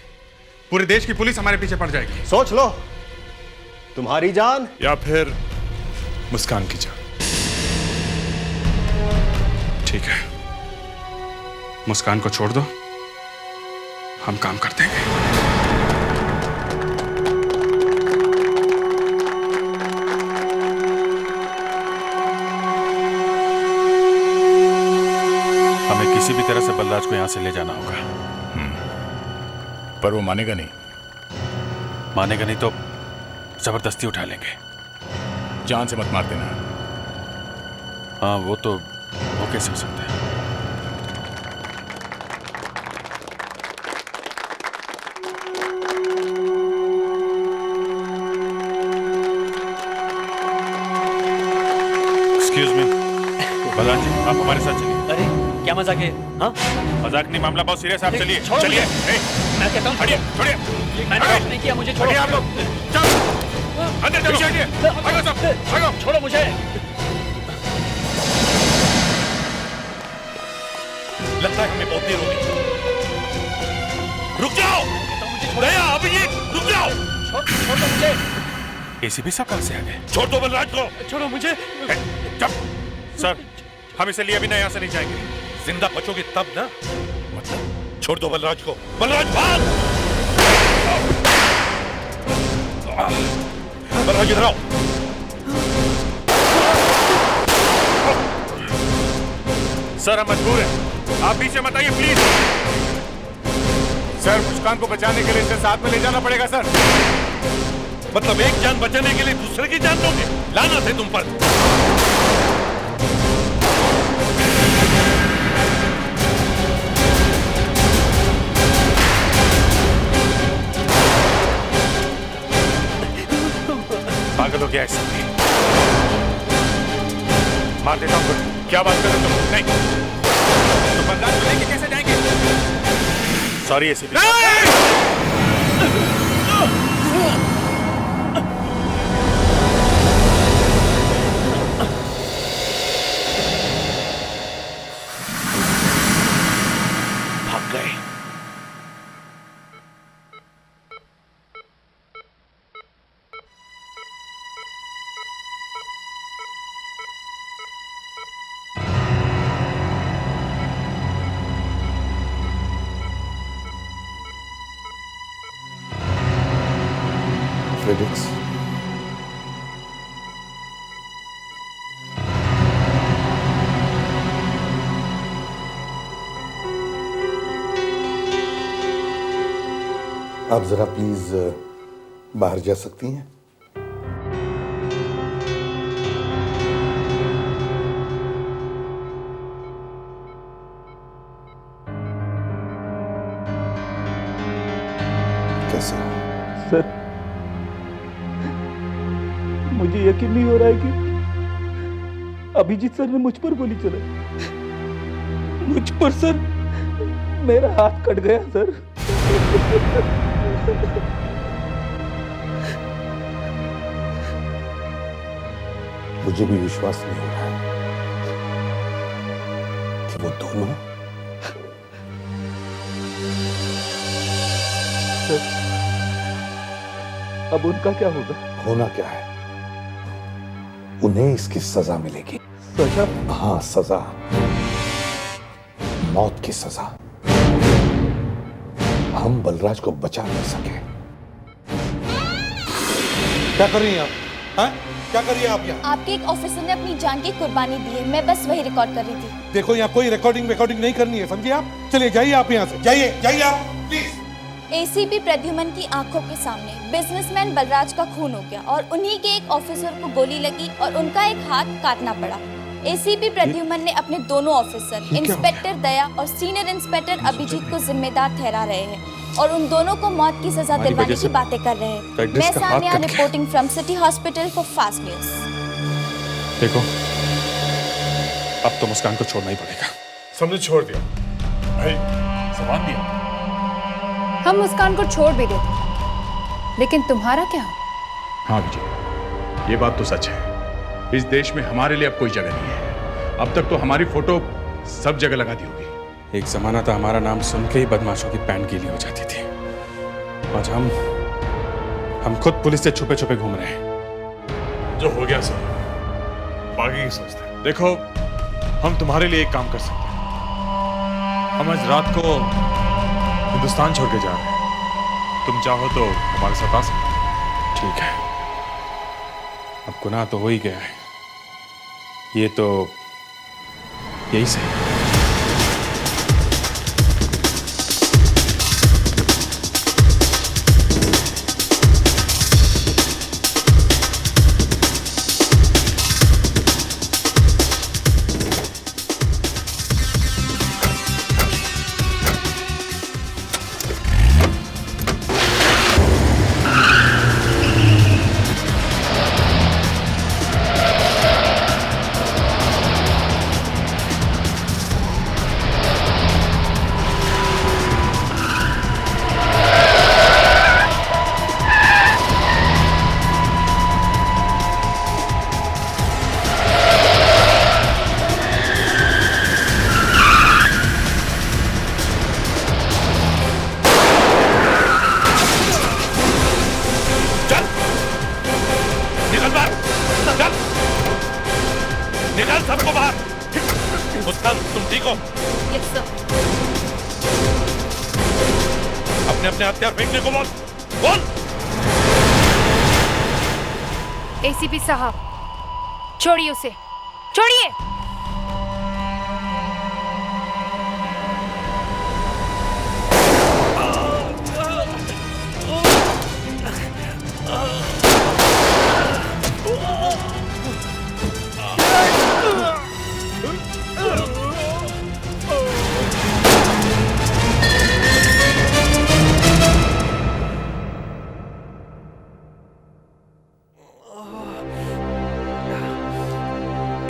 पूरे देश की पुलिस हमारे पीछे पड़ जाएगी। सोच लो, तुम्हारी जान या फिर मुस्कान की जान। ठीक है, मुस्कान को छोड़ दो, हम काम कर देंगे। हमें किसी भी तरह से बलराज को यहां से ले जाना होगा। पर वो मानेगा नहीं। मानेगा नहीं तो जबरदस्ती उठा लेंगे। जान से मत मार देना। हाँ वो कैसे हो सकता है? एक्सक्यूज मी, बलराज जी आप हमारे साथ चलिए। अरे क्या मजाक है? हाँ मजाक नहीं, मामला बहुत सीरियस है। आप चलिए छोड़ो चलिए। मुझे। मैं कहता हूँ छोड़िए छोड़िए। मैंने कुछ नहीं किया, मुझे छोड़ो। आप लोग चलो अंदर चलो। भागो सब, भागो। छोड़ो मुझे। लगता है हमें बहुत देर हो गई। रुक जाओ दया, अभिजीत रुक जाओ। छोड़ दो मुझे। एसीपी साहब कहां से आ गए? छोड़ दो बलराज को। छोड़ो मुझे। चुप। सर हम इसे लिए बिना यहां से नहीं जाएंगे। जिंदा बचोगे तब ना। मतलब छोड़ दो बलराज को। बलराज भाग। बलराज इधर आओ। सर हम मजबूर हैं, आप पीछे मत आइए प्लीज। सर मुस्कान को बचाने के लिए इसे साथ में ले जाना पड़ेगा सर। मतलब एक जान बचाने के लिए दूसरे की जान दोगे? लानत है तुम पर। पागल हो गया है सब। मार देता हूं। क्या बात कर रहे हो तुम? नहीं तो बलराज को लेके कैसे जाएंगे? Sorry ACP. भाग गए। फेलिक्स, आप जरा प्लीज बाहर जा सकती हैं? कैसा? सर, मुझे यकीन नहीं हो रहा है कि अभिजीत सर ने मुझ पर गोली चलाई। मुझ पर सर, मेरा हाथ कट गया सर। मुझे भी विश्वास नहीं हो रहा है कि वो दोनों अब उनका क्या होगा? होना क्या है, उन्हें इसकी सजा मिलेगी। सजा? हाँ, सजा, मौत की सजा। हम बलराज को बचा नहीं सके। क्या कर रही हैं आप? हाँ? क्या कर रही हैं आप यहाँ? आपके एक ऑफिसर ने अपनी जान की कुर्बानी दी है, मैं बस वही रिकॉर्ड कर रही थी। देखो, यहाँ कोई रिकॉर्डिंग नहीं करनी है, समझिए आप? चलिए जाइए आप यहाँ से, जाइए आप प्लीज। एसीपी प्रद्युमन की आंखों के सामने बिजनेसमैन बलराज का खून हो गया और उन्हीं के एक ऑफिसर को गोली लगी और उनका एक हाथ काटना पड़ा। एसीपी प्रद्युमन ने अपने दोनों ऑफिसर इंस्पेक्टर दया और सीनियर इंस्पेक्टर अभिजीत को जिम्मेदार ठहरा रहे हैं और उन दोनों को मौत की सजा दिलवाने की बातें कर रहे हैं। मैं Sania reporting from city hospital for fast news. देखो, अब तो मुस्कान को छोड़ना ही पड़ेगा। सबने छोड़ दिया भाई, जबान दिया। हम मुस्कान को छोड़ भी देते, लेकिन तुम्हारा क्या? हाँ विजय, ये बात तो सच है। इस देश में हमारे लिए अब कोई जगह नहीं है। अब तक तो हमारी फोटो सब जगह लगा दी होगी। एक जमाना था हमारा नाम सुन के ही बदमाशों की पैंट गीली हो जाती थी। आज हम खुद पुलिस से छुपे छुपे घूम रहे हैं। जो हो गया सर, बाकी की सोचते हैं। देखो, हम तुम्हारे लिए एक काम कर सकते हैं। हम आज रात को हिंदुस्तान छोड़ के जा रहे हैं। तुम चाहो तो हमारे साथ आ सकते हो। ठीक है, अब गुनाह तो हो ही गया है, ये तो यही सही। एसीपी साहब, छोड़िए उसे, छोड़िए।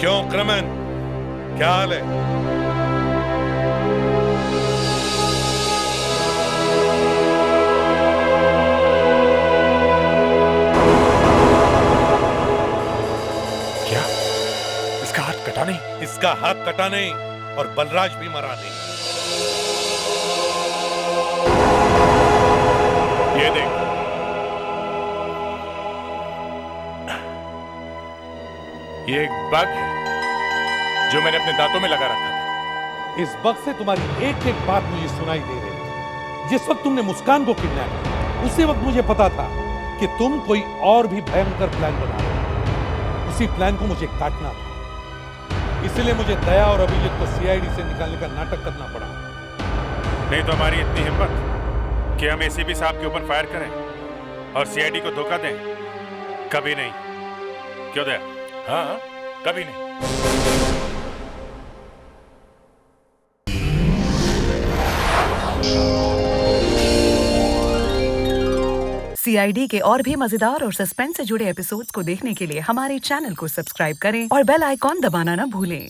क्यों क्रमन, क्या हाल है? क्या? इसका हाथ कटा नहीं? इसका हाथ कटा नहीं और बलराज भी मरा नहीं। ये देख, ये एक बग है जो मैंने अपने दांतों में लगा रखा था। इस बग से तुम्हारी एक एक बात मुझे सुनाई दे रही थी। जिस वक्त तुमने मुस्कान को किडनैप किया, उसी वक्त मुझे पता था कि तुम कोई और भी भयंकर प्लान बना रहे हो। उसी प्लान को मुझे काटना था, इसलिए मुझे दया और अभिजीत को सीआईडी से निकालने का नाटक करना पड़ा। नहीं तो हमारी इतनी हिम्मत कि हम एसीपी साहब के ऊपर फायर करें और सीआईडी को धोखा दें? कभी नहीं। क्यों दया? हाँ, कभी नहीं। सीआईडी के और भी मजेदार और सस्पेंस से जुड़े एपिसोड्स को देखने के लिए हमारे चैनल को सब्सक्राइब करें और बेल आइकॉन दबाना ना भूलें।